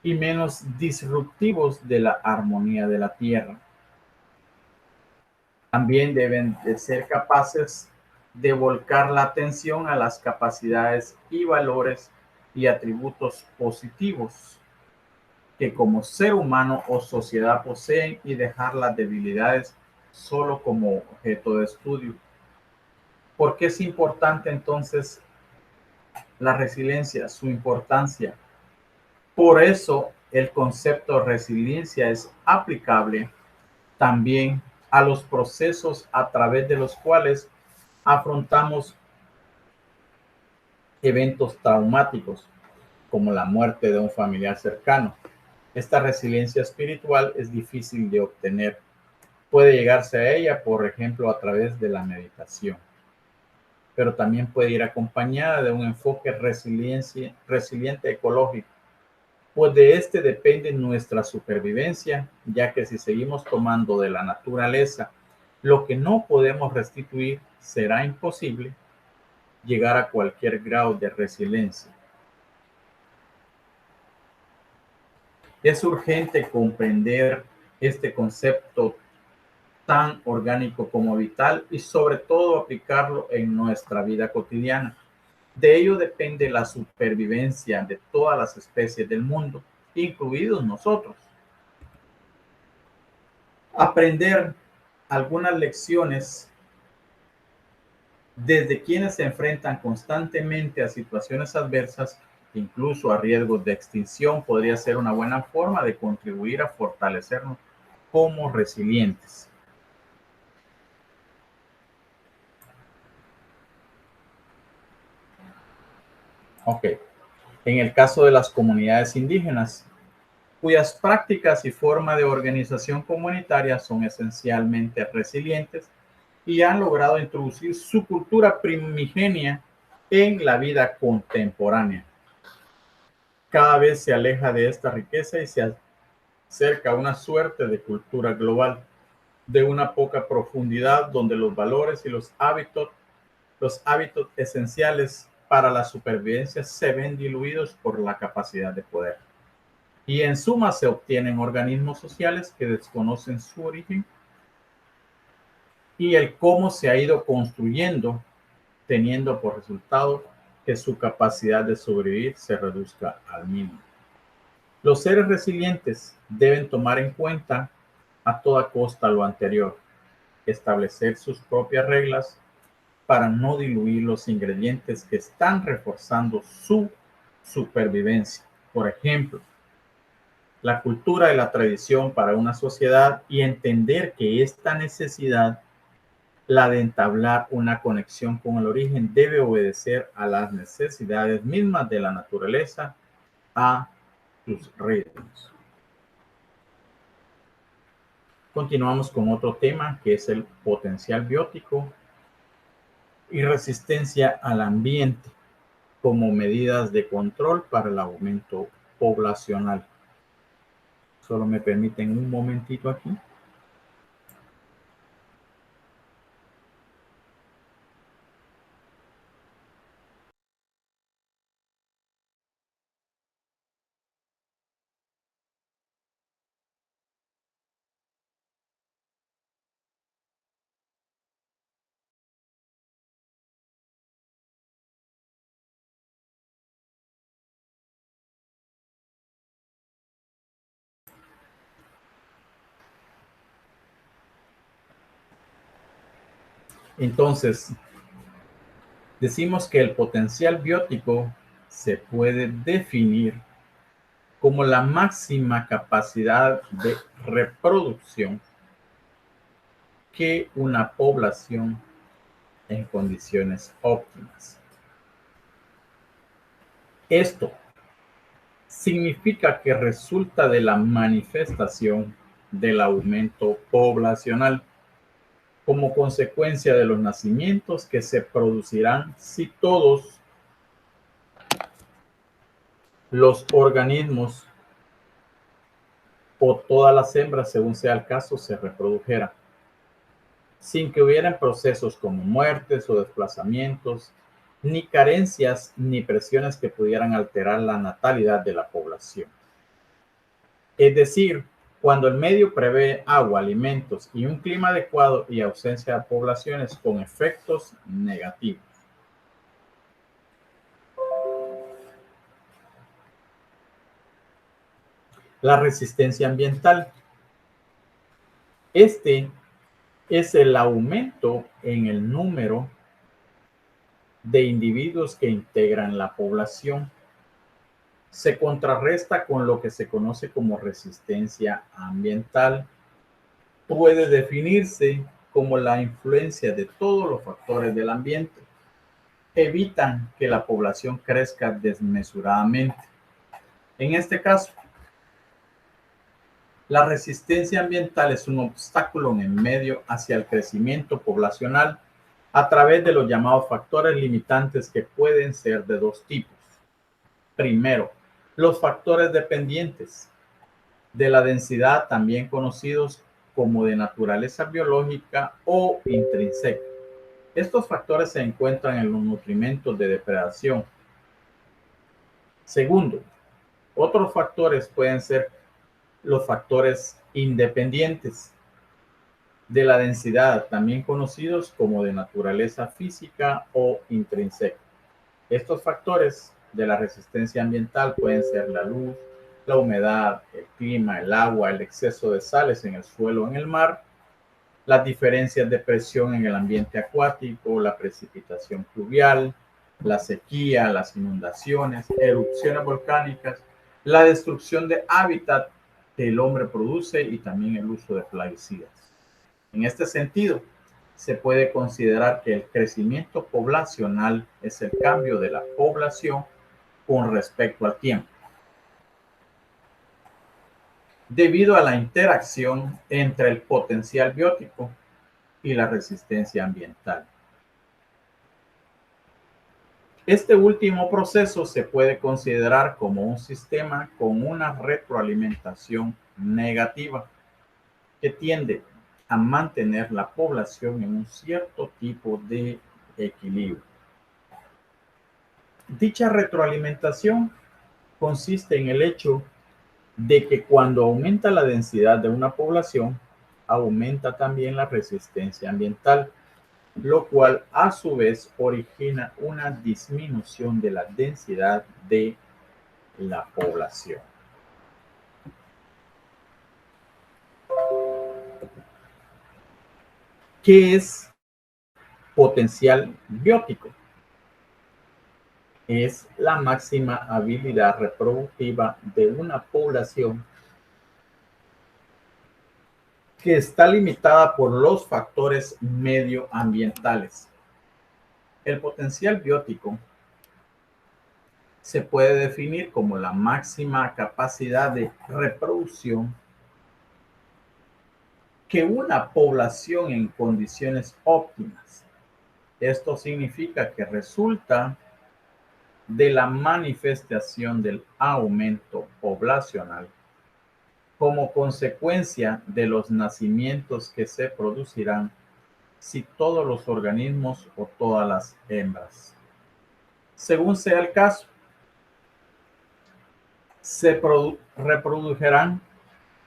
y menos disruptivos de la armonía de la Tierra. También deben de ser capaces de volcar la atención a las capacidades y valores y atributos positivos que como ser humano o sociedad poseen y dejar las debilidades solo como objeto de estudio. ¿Por qué es importante entonces la resiliencia? Su importancia. Por eso el concepto de resiliencia es aplicable también a los procesos a través de los cuales afrontamos eventos traumáticos, como la muerte de un familiar cercano. Esta resiliencia espiritual es difícil de obtener. Puede llegarse a ella, por ejemplo, a través de la meditación, pero también puede ir acompañada de un enfoque resiliente ecológico, pues de este depende nuestra supervivencia, ya que si seguimos tomando de la naturaleza lo que no podemos restituir, será imposible llegar a cualquier grado de resiliencia. Es urgente comprender este concepto tan orgánico como vital y sobre todo aplicarlo en nuestra vida cotidiana. De ello depende la supervivencia de todas las especies del mundo, incluidos nosotros. Aprender algunas lecciones desde quienes se enfrentan constantemente a situaciones adversas incluso a riesgo de extinción, podría ser una buena forma de contribuir a fortalecernos como resilientes. Ok. En el caso de las comunidades indígenas, cuyas prácticas y forma de organización comunitaria son esencialmente resilientes y han logrado introducir su cultura primigenia en la vida contemporánea. Cada vez se aleja de esta riqueza y se acerca a una suerte de cultura global de una poca profundidad donde los valores y los hábitos esenciales para la supervivencia se ven diluidos por la capacidad de poder. Y en suma se obtienen organismos sociales que desconocen su origen y el cómo se ha ido construyendo, teniendo por resultado que su capacidad de sobrevivir se reduzca al mínimo. Los seres resilientes deben tomar en cuenta a toda costa lo anterior, establecer sus propias reglas para no diluir los ingredientes que están reforzando su supervivencia. Por ejemplo, la cultura y la tradición para una sociedad y entender que esta necesidad, la de entablar una conexión con el origen, debe obedecer a las necesidades mismas de la naturaleza, a sus ritmos. Continuamos con otro tema que es el potencial biótico y resistencia al ambiente como medidas de control para el aumento poblacional. Solo me permiten un momentito aquí. Entonces, decimos que el potencial biótico se puede definir como la máxima capacidad de reproducción que una población en condiciones óptimas. Esto significa que resulta de la manifestación del aumento poblacional como consecuencia de los nacimientos que se producirán si todos los organismos o todas las hembras, según sea el caso, se reprodujeran, sin que hubieran procesos como muertes o desplazamientos, ni carencias ni presiones que pudieran alterar la natalidad de la población. Es decir, cuando el medio prevé agua, alimentos y un clima adecuado y ausencia de poblaciones con efectos negativos. La resistencia ambiental. Este es el aumento en el número de individuos que integran la población. Se contrarresta con lo que se conoce como resistencia ambiental. Puede definirse como la influencia de todos los factores del ambiente. Evitan que la población crezca desmesuradamente. En este caso, la resistencia ambiental es un obstáculo en el medio hacia el crecimiento poblacional a través de los llamados factores limitantes que pueden ser de dos tipos. Primero, los factores dependientes de la densidad, también conocidos como de naturaleza biológica o intrínseca. Estos factores se encuentran en los nutrimentos de depredación. Segundo, otros factores pueden ser los factores independientes de la densidad, también conocidos como de naturaleza física o intrínseca. Estos factores de la resistencia ambiental pueden ser la luz, la humedad, el clima, el agua, el exceso de sales en el suelo o en el mar, las diferencias de presión en el ambiente acuático, la precipitación pluvial, la sequía, las inundaciones, erupciones volcánicas, la destrucción de hábitat que el hombre produce y también el uso de plaguicidas. En este sentido, se puede considerar que el crecimiento poblacional es el cambio de la población con respecto al tiempo, debido a la interacción entre el potencial biótico y la resistencia ambiental. Este último proceso se puede considerar como un sistema con una retroalimentación negativa que tiende a mantener la población en un cierto tipo de equilibrio. Dicha retroalimentación consiste en el hecho de que cuando aumenta la densidad de una población, aumenta también la resistencia ambiental, lo cual a su vez origina una disminución de la densidad de la población. ¿Qué es potencial biótico? Es la máxima habilidad reproductiva de una población que está limitada por los factores medioambientales. El potencial biótico se puede definir como la máxima capacidad de reproducción que una población en condiciones óptimas. Esto significa que resulta de la manifestación del aumento poblacional como consecuencia de los nacimientos que se producirán si todos los organismos o todas las hembras, según sea el caso, se reprodujeran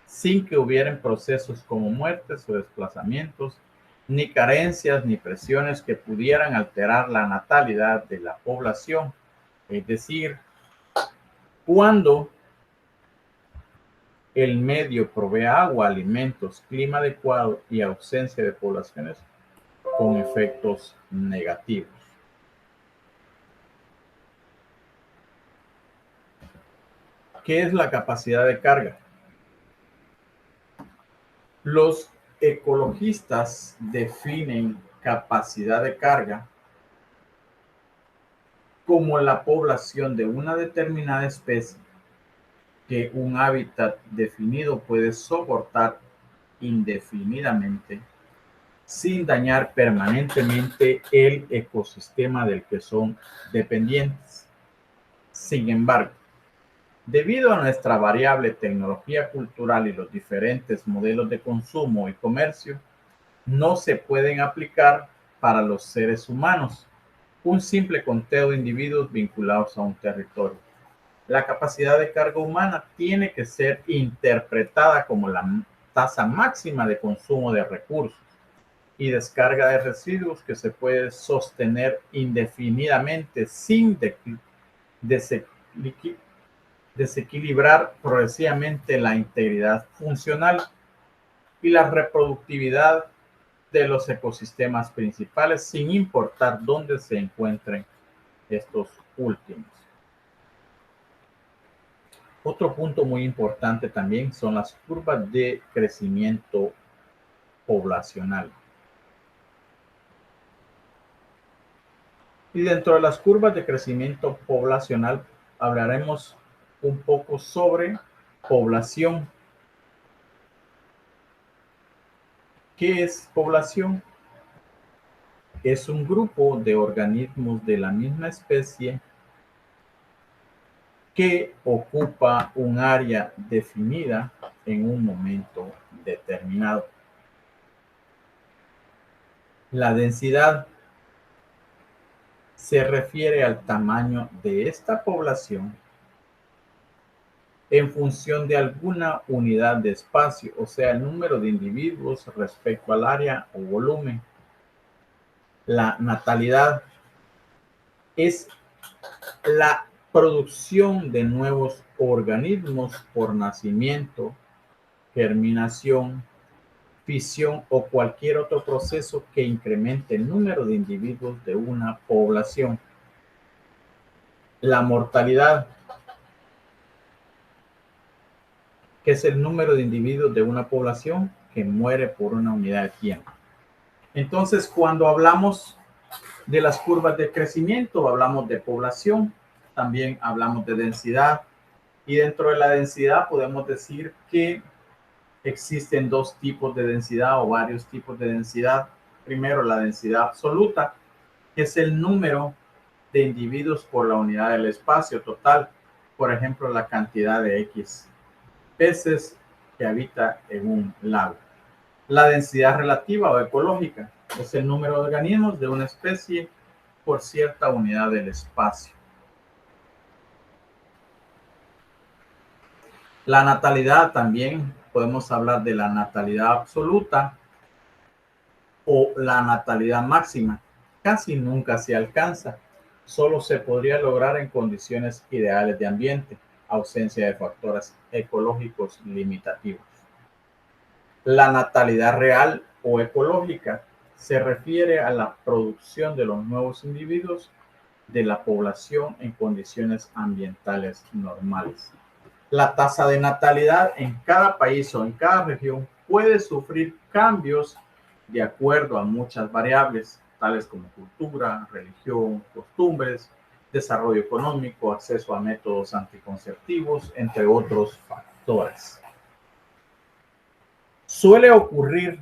sin que hubieran procesos como muertes o desplazamientos, ni carencias ni presiones que pudieran alterar la natalidad de la población. Es decir, cuando el medio provee agua, alimentos, clima adecuado y ausencia de poblaciones con efectos negativos. ¿Qué es la capacidad de carga? Los ecologistas definen capacidad de carga como la población de una determinada especie que un hábitat definido puede soportar indefinidamente sin dañar permanentemente el ecosistema del que son dependientes. Sin embargo, debido a nuestra variable tecnología cultural y los diferentes modelos de consumo y comercio, no se pueden aplicar para los seres humanos un simple conteo de individuos vinculados a un territorio. La capacidad de carga humana tiene que ser interpretada como la tasa máxima de consumo de recursos y descarga de residuos que se puede sostener indefinidamente sin desequilibrar progresivamente la integridad funcional y la reproductividad de los ecosistemas principales, sin importar dónde se encuentren estos últimos. Otro punto muy importante también son las curvas de crecimiento poblacional. Y dentro de las curvas de crecimiento poblacional hablaremos un poco sobre población. ¿Qué es población? Es un grupo de organismos de la misma especie que ocupa un área definida en un momento determinado. La densidad se refiere al tamaño de esta población en función de alguna unidad de espacio, o sea, el número de individuos respecto al área o volumen. La natalidad es la producción de nuevos organismos por nacimiento, germinación, fisión o cualquier otro proceso que incremente el número de individuos de una población. La mortalidad, que es el número de individuos de una población que muere por una unidad de tiempo. Entonces, cuando hablamos de las curvas de crecimiento, hablamos de población, también hablamos de densidad, y dentro de la densidad podemos decir que existen dos tipos de densidad o varios tipos de densidad. Primero, la densidad absoluta, que es el número de individuos por la unidad del espacio total. Por ejemplo, la cantidad de X peces que habita en un lago. La densidad relativa o ecológica es el número de organismos de una especie por cierta unidad del espacio. La natalidad también podemos hablar de la natalidad absoluta o la natalidad máxima. Casi nunca se alcanza. Solo se podría lograr en condiciones ideales de ambiente, ausencia de factores ecológicos limitativos. La natalidad real o ecológica se refiere a la producción de los nuevos individuos de la población en condiciones ambientales normales. La tasa de natalidad en cada país o en cada región puede sufrir cambios de acuerdo a muchas variables, tales como cultura, religión, costumbres, desarrollo económico, acceso a métodos anticonceptivos, entre otros factores. Suele ocurrir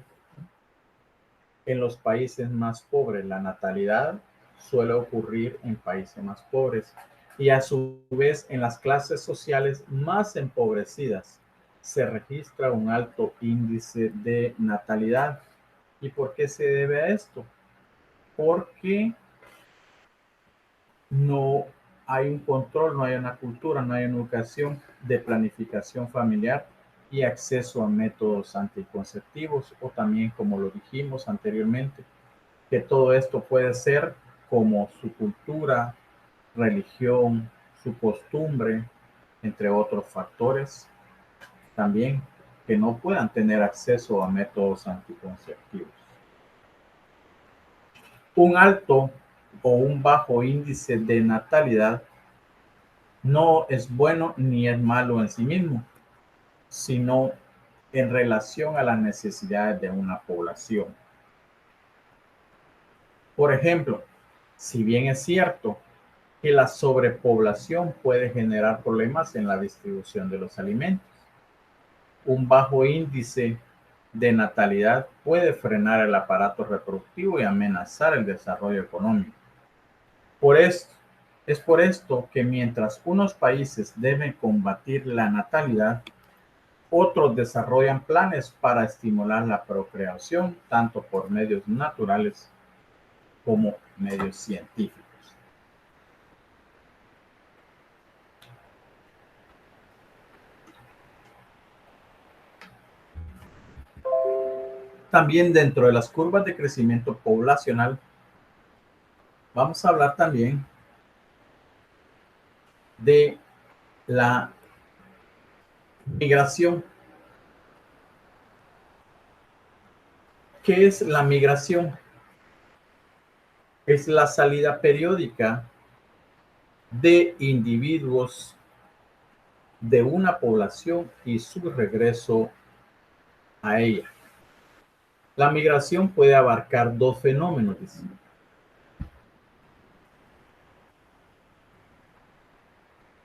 en los países más pobres, la natalidad suele ocurrir en países más pobres y a su vez en las clases sociales más empobrecidas se registra un alto índice de natalidad. ¿Y por qué se debe a esto? Porque no hay un control, no hay una cultura, no hay una educación de planificación familiar y acceso a métodos anticonceptivos o también, como lo dijimos anteriormente, que todo esto puede ser como su cultura, religión, su costumbre, entre otros factores, también que no puedan tener acceso a métodos anticonceptivos. Un alto o un bajo índice de natalidad no es bueno ni es malo en sí mismo, sino en relación a las necesidades de una población. Por ejemplo, si bien es cierto que la sobrepoblación puede generar problemas en la distribución de los alimentos, un bajo índice de natalidad puede frenar el aparato reproductivo y amenazar el desarrollo económico. Es por esto que mientras unos países deben combatir la natalidad, otros desarrollan planes para estimular la procreación, tanto por medios naturales como medios científicos. También dentro de las curvas de crecimiento poblacional, vamos a hablar también de la migración. ¿Qué es la migración? Es la salida periódica de individuos de una población y su regreso a ella. La migración puede abarcar dos fenómenos.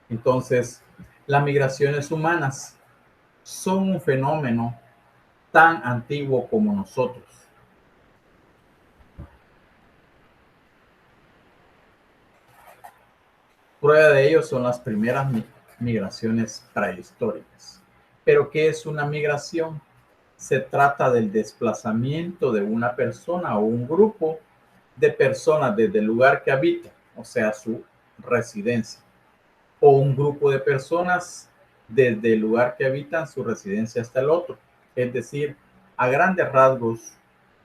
Entonces, las migraciones humanas son un fenómeno tan antiguo como nosotros. Prueba de ello son las primeras migraciones prehistóricas. Pero, ¿qué es una migración? Se trata del desplazamiento de una persona o un grupo de personas desde el lugar que habita, o sea, su residencia, o un grupo de personas desde el lugar que habitan su residencia hasta el otro. Es decir, a grandes rasgos,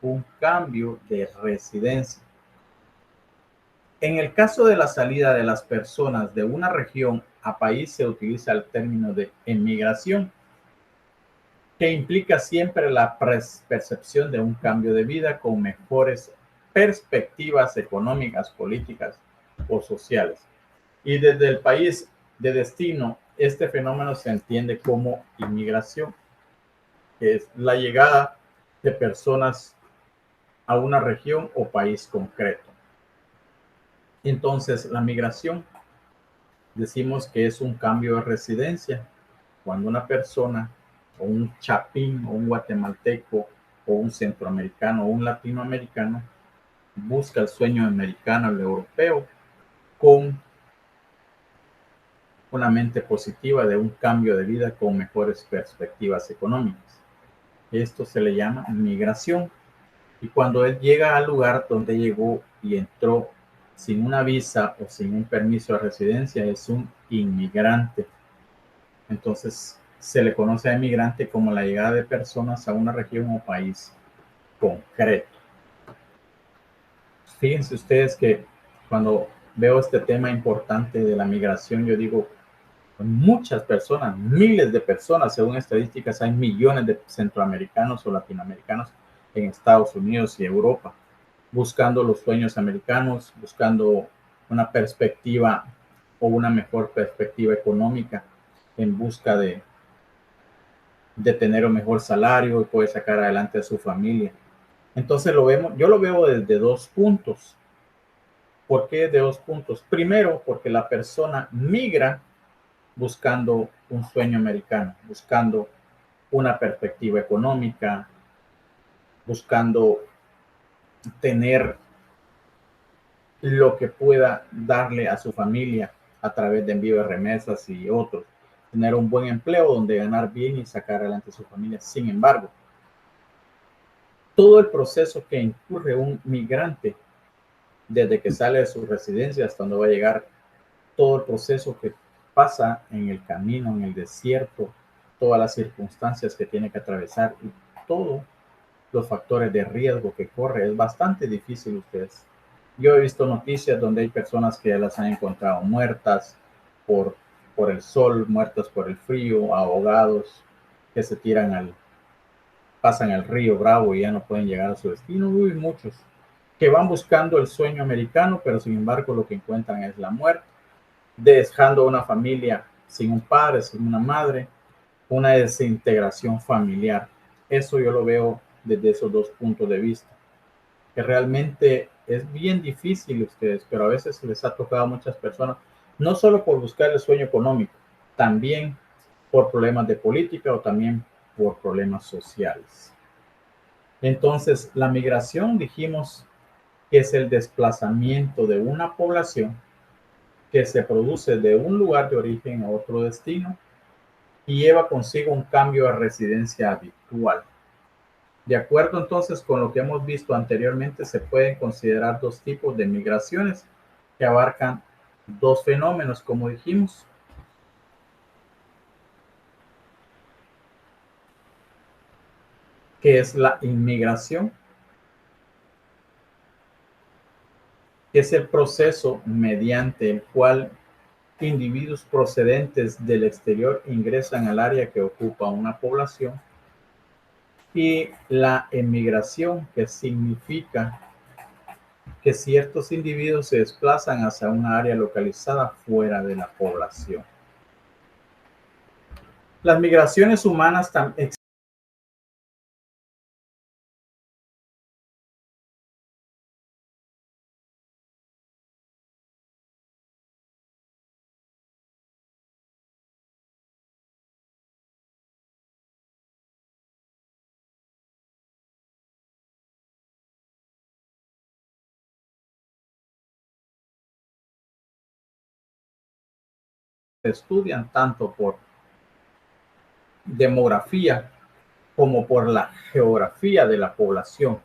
un cambio de residencia. En el caso de la salida de las personas de una región a país se utiliza el término de emigración, que implica siempre la percepción de un cambio de vida con mejores perspectivas económicas, políticas o sociales. Y desde el país de destino, este fenómeno se entiende como inmigración, que es la llegada de personas a una región o país concreto. Entonces, la migración, decimos que es un cambio de residencia, cuando una persona o un chapín o un guatemalteco o un centroamericano o un latinoamericano busca el sueño americano, el europeo, con una mente positiva de un cambio de vida con mejores perspectivas económicas. Esto se le llama migración. Y cuando él llega al lugar donde llegó y entró sin una visa o sin un permiso de residencia, es un inmigrante. Entonces, se le conoce a inmigrante como la llegada de personas a una región o país concreto. Fíjense ustedes que cuando veo este tema importante de la migración, yo digo, muchas personas, miles de personas, según estadísticas, hay millones de centroamericanos o latinoamericanos en Estados Unidos y Europa, buscando los sueños americanos, buscando una perspectiva o una mejor perspectiva económica en busca de tener un mejor salario y poder sacar adelante a su familia. Entonces yo lo veo desde dos puntos. ¿Por qué de dos puntos? Primero, porque la persona migra buscando un sueño americano, buscando una perspectiva económica, buscando tener lo que pueda darle a su familia a través de envío de remesas y otros, tener un buen empleo donde ganar bien y sacar adelante a su familia. Sin embargo, todo el proceso que incurre un migrante desde que sale de su residencia hasta donde va a llegar, todo el proceso que pasa en el camino, en el desierto, todas las circunstancias que tiene que atravesar y todos los factores de riesgo que corre, es bastante difícil ustedes. Yo he visto noticias donde hay personas que las han encontrado muertas por, por el sol, muertas por el frío, ahogados, que se pasan el río Bravo y ya no pueden llegar a su destino. Uy, muchos que van buscando el sueño americano, pero sin embargo lo que encuentran es la muerte, dejando una familia sin un padre, sin una madre, una desintegración familiar. Eso yo lo veo desde esos dos puntos de vista, que realmente es bien difícil ustedes, pero a veces les ha tocado a muchas personas, no solo por buscar el sueño económico, también por problemas de política o también por problemas sociales. Entonces, la migración, dijimos, que es el desplazamiento de una población que se produce de un lugar de origen a otro destino y lleva consigo un cambio de residencia habitual. De acuerdo entonces con lo que hemos visto anteriormente, se pueden considerar dos tipos de migraciones que abarcan dos fenómenos, como dijimos, que es la inmigración, que es el proceso mediante el cual individuos procedentes del exterior ingresan al área que ocupa una población, y la emigración, que significa que ciertos individuos se desplazan hacia una área localizada fuera de la población. Las migraciones humanas también se estudian tanto por demografía como por la geografía de la población,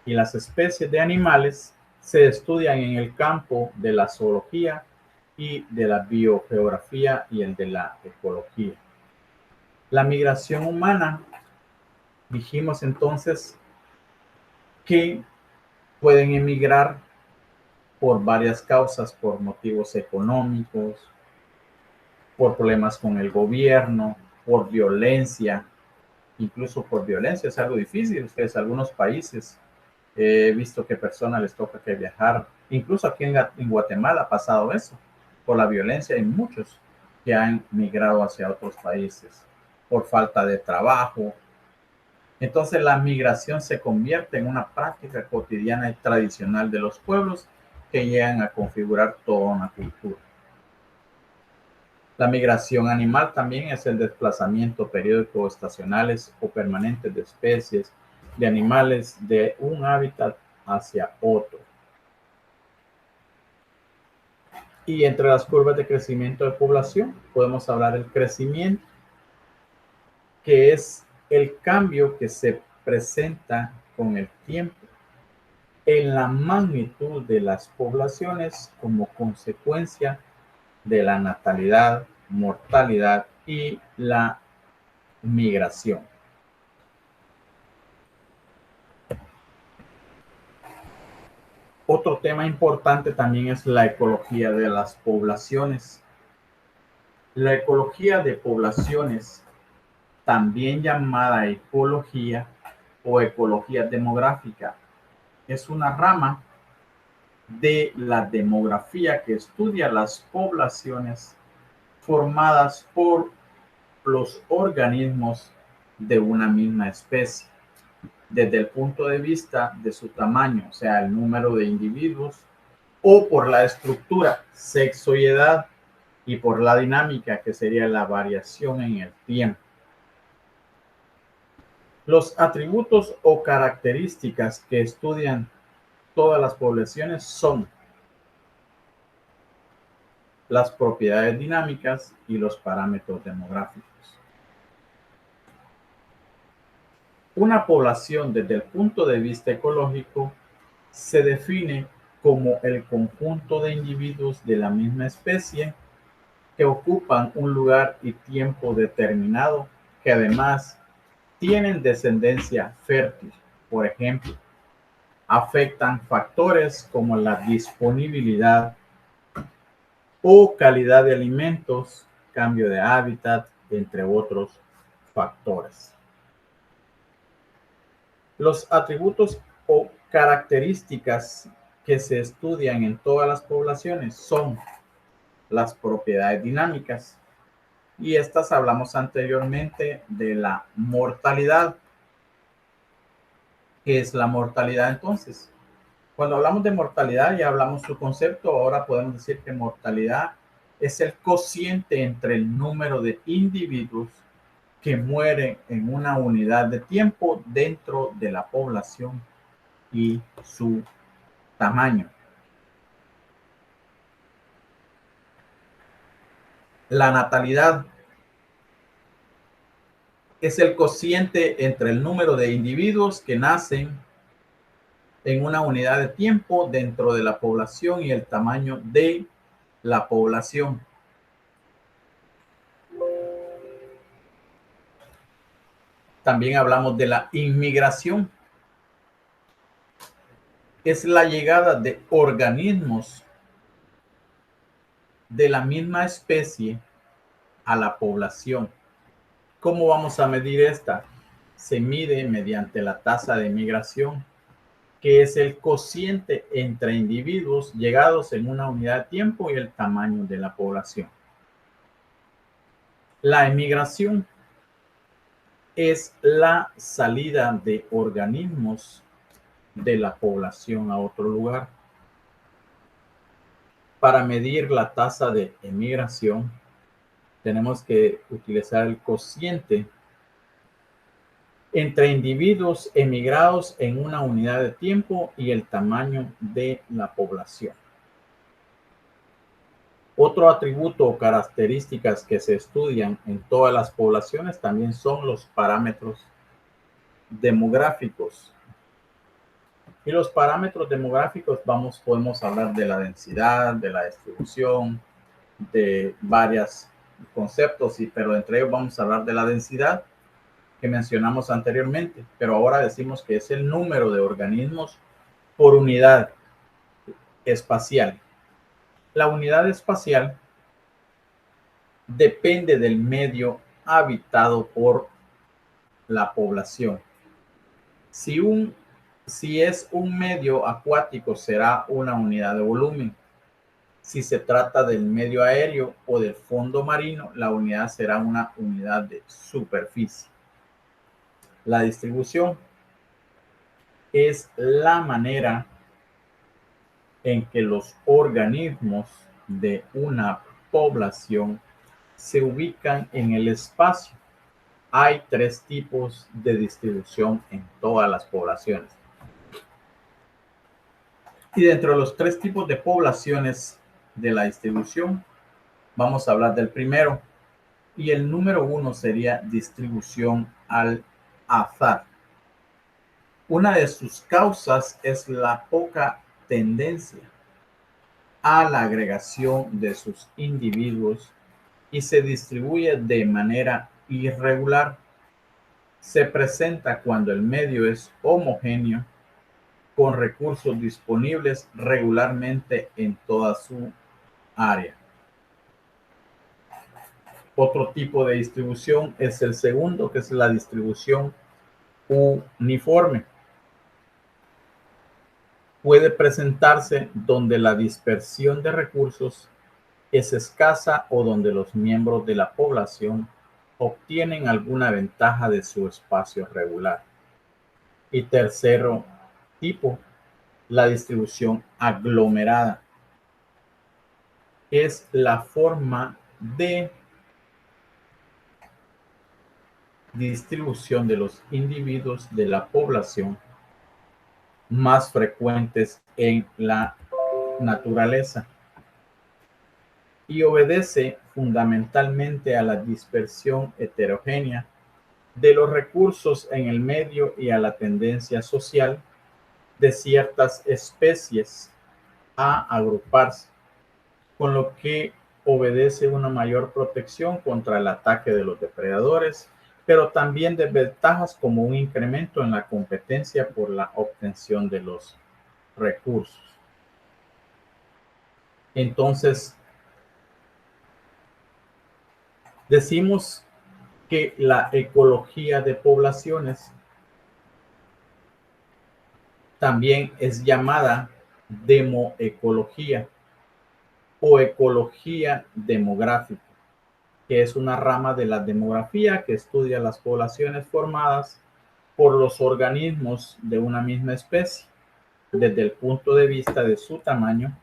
y las especies de animales se estudian en el campo de la zoología y de la biogeografía y el de la ecología. La migración humana, dijimos entonces que pueden emigrar por varias causas, por motivos económicos, por problemas con el gobierno, por violencia, incluso por violencia. Es algo difícil. Ustedes, algunos países, he visto que personas les toca que viajar, incluso aquí en Guatemala ha pasado eso, por la violencia. Hay muchos que han migrado hacia otros países por falta de trabajo. Entonces la migración se convierte en una práctica cotidiana y tradicional de los pueblos que llegan a configurar toda una cultura. La migración animal también es el desplazamiento periódico, estacionales o permanentes de especies de animales de un hábitat hacia otro. Y entre las curvas de crecimiento de población podemos hablar del crecimiento, que es el cambio que se presenta con el tiempo en la magnitud de las poblaciones como consecuencia de la natalidad, mortalidad y la migración. Otro tema importante también es la ecología de las poblaciones. La ecología de poblaciones, también llamada ecología o ecología demográfica, es una rama de la demografía que estudia las poblaciones formadas por los organismos de una misma especie, desde el punto de vista de su tamaño, o sea, el número de individuos, o por la estructura, sexo y edad, y por la dinámica, que sería la variación en el tiempo. Los atributos o características que estudian todas las poblaciones son las propiedades dinámicas y los parámetros demográficos. Una población desde el punto de vista ecológico se define como el conjunto de individuos de la misma especie que ocupan un lugar y tiempo determinado, que además tienen descendencia fértil. Por ejemplo, afectan factores como la disponibilidad o calidad de alimentos, cambio de hábitat, entre otros factores. Los atributos o características que se estudian en todas las poblaciones son las propiedades dinámicas, y estas hablamos anteriormente de la mortalidad. ¿Qué es la mortalidad entonces? Cuando hablamos de mortalidad, ya hablamos su concepto, ahora podemos decir que mortalidad es el cociente entre el número de individuos que mueren en una unidad de tiempo dentro de la población y su tamaño. La natalidad es el cociente entre el número de individuos que nacen en una unidad de tiempo dentro de la población y el tamaño de la población. También hablamos de la inmigración. Es la llegada de organismos de la misma especie a la población. ¿Cómo vamos a medir esta? Se mide mediante la tasa de migración, que es el cociente entre individuos llegados en una unidad de tiempo y el tamaño de la población. La emigración es la salida de organismos de la población a otro lugar. Para medir la tasa de emigración, tenemos que utilizar el cociente entre individuos emigrados en una unidad de tiempo y el tamaño de la población. Otro atributo o características que se estudian en todas las poblaciones también son los parámetros demográficos. Y los parámetros demográficos podemos hablar de la densidad, de la distribución, de varios conceptos, pero entre ellos vamos a hablar de la densidad que mencionamos anteriormente, pero ahora decimos que es el número de organismos por unidad espacial. La unidad espacial depende del medio habitado por la población. Si es un medio acuático, será una unidad de volumen. Si se trata del medio aéreo o del fondo marino, la unidad será una unidad de superficie. La distribución es la manera en que los organismos de una población se ubican en el espacio. Hay 3 tipos de distribución en todas las poblaciones. Y dentro de los 3 tipos de poblaciones de la distribución, vamos a hablar del primero. Y el número 1 sería distribución al azar. Una de sus causas es la poca tendencia a la agregación de sus individuos y se distribuye de manera irregular. Se presenta cuando el medio es homogéneo, con recursos disponibles regularmente en toda su área. Otro tipo de distribución es el segundo, que es la distribución uniforme. Puede presentarse donde la dispersión de recursos es escasa o donde los miembros de la población obtienen alguna ventaja de su espacio regular. Y tercero tipo, la distribución aglomerada. Es la forma de distribución de los individuos de la población más frecuentes en la naturaleza y obedece fundamentalmente a la dispersión heterogénea de los recursos en el medio y a la tendencia social de ciertas especies a agruparse, con lo que obedece una mayor protección contra el ataque de los depredadores, pero también desventajas como un incremento en la competencia por la obtención de los recursos. Entonces, decimos que la ecología de poblaciones también es llamada demoecología o ecología demográfica, que es una rama de la demografía que estudia las poblaciones formadas por los organismos de una misma especie desde el punto de vista de su tamaño,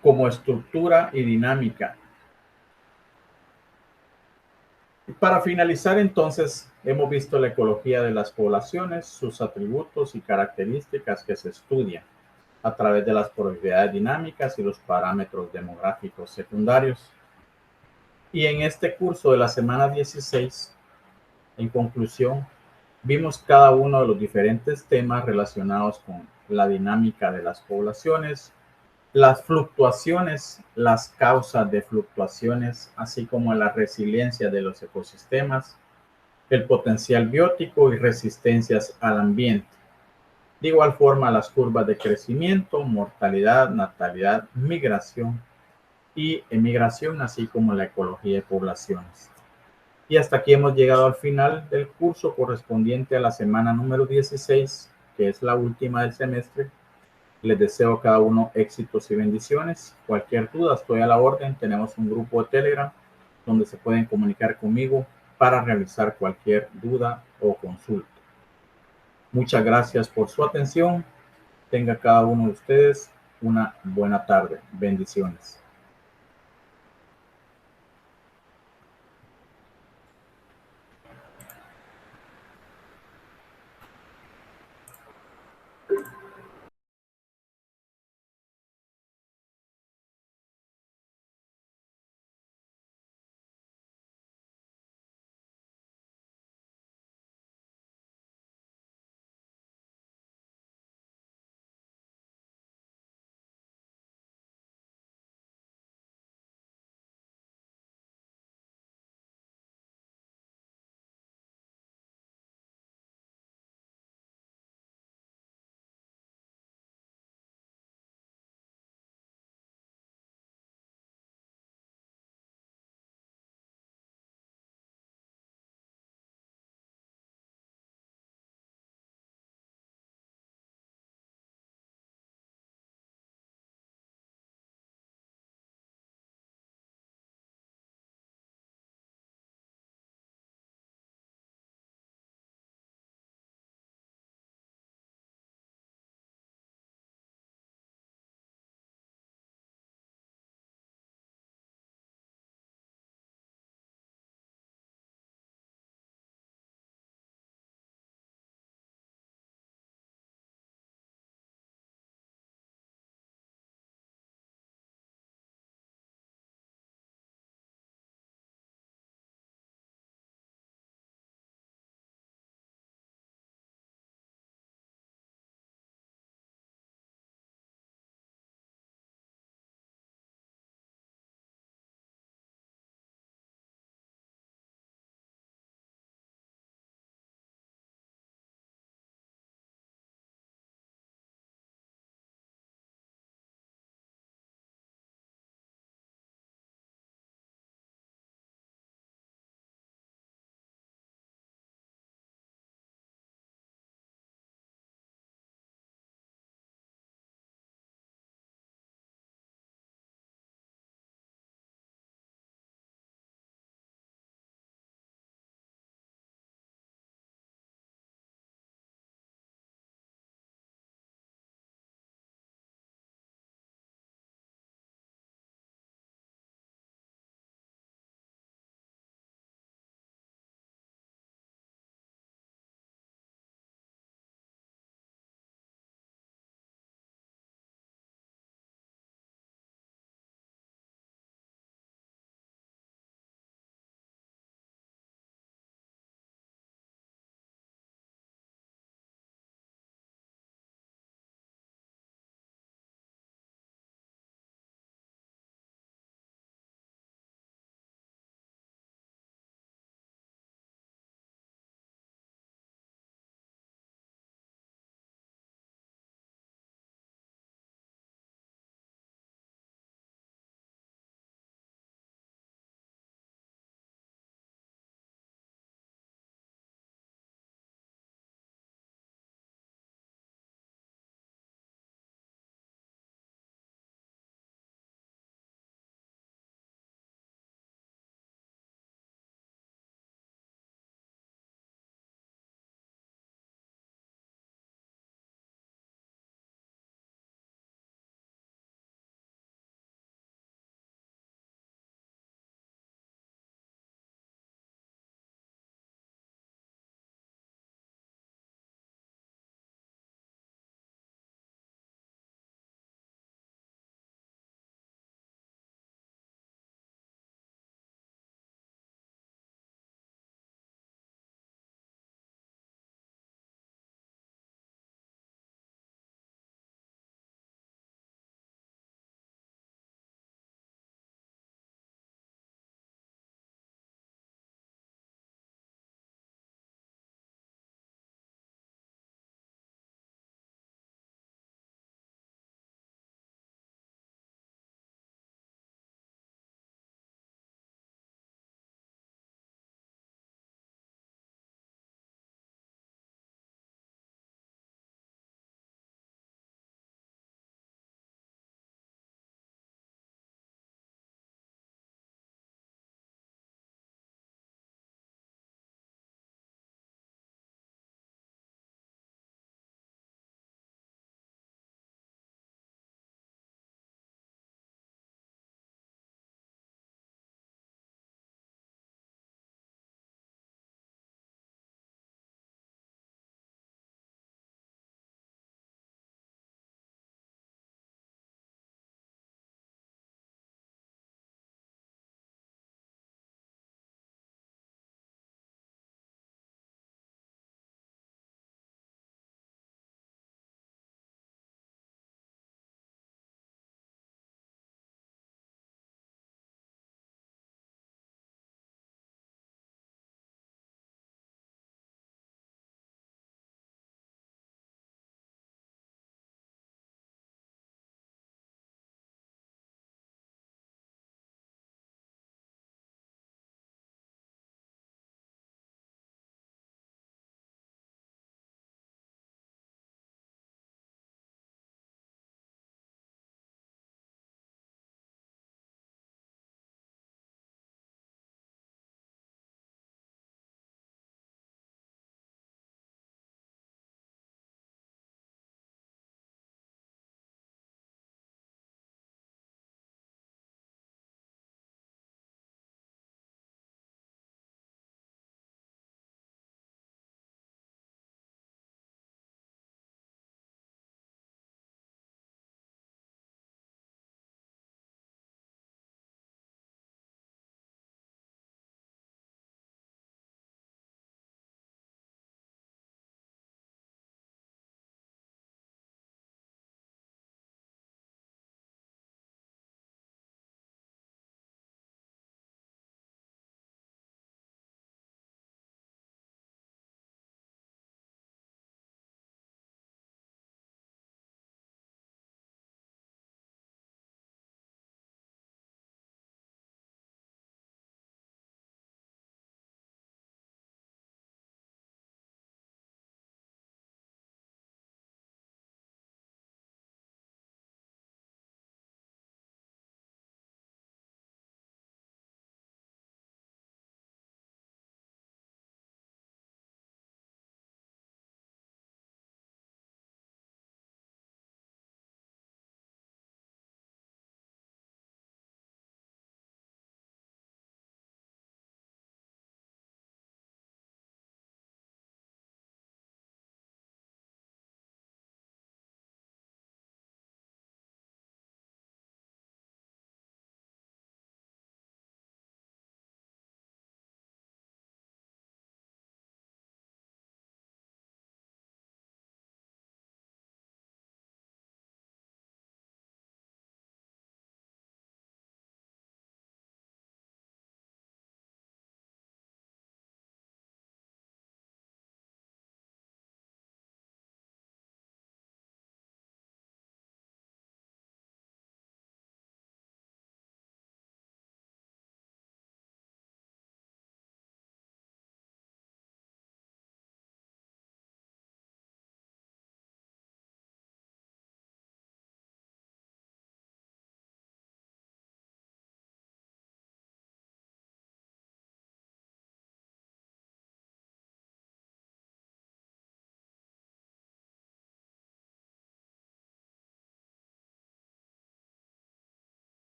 como estructura y dinámica. Para finalizar, entonces, hemos visto la ecología de las poblaciones, sus atributos y características que se estudian a través de las probabilidades dinámicas y los parámetros demográficos secundarios. Y en este curso de la semana 16, en conclusión, vimos cada uno de los diferentes temas relacionados con la dinámica de las poblaciones, las fluctuaciones, las causas de fluctuaciones, así como la resiliencia de los ecosistemas, el potencial biótico y resistencias al ambiente. De igual forma, las curvas de crecimiento, mortalidad, natalidad, migración y emigración, así como la ecología de poblaciones. Y hasta aquí hemos llegado al final del curso correspondiente a la semana número 16, que es la última del semestre. Les deseo a cada uno éxitos y bendiciones. Cualquier duda, estoy a la orden. Tenemos un grupo de Telegram donde se pueden comunicar conmigo para realizar cualquier duda o consulta. Muchas gracias por su atención. Tenga cada uno de ustedes una buena tarde. Bendiciones.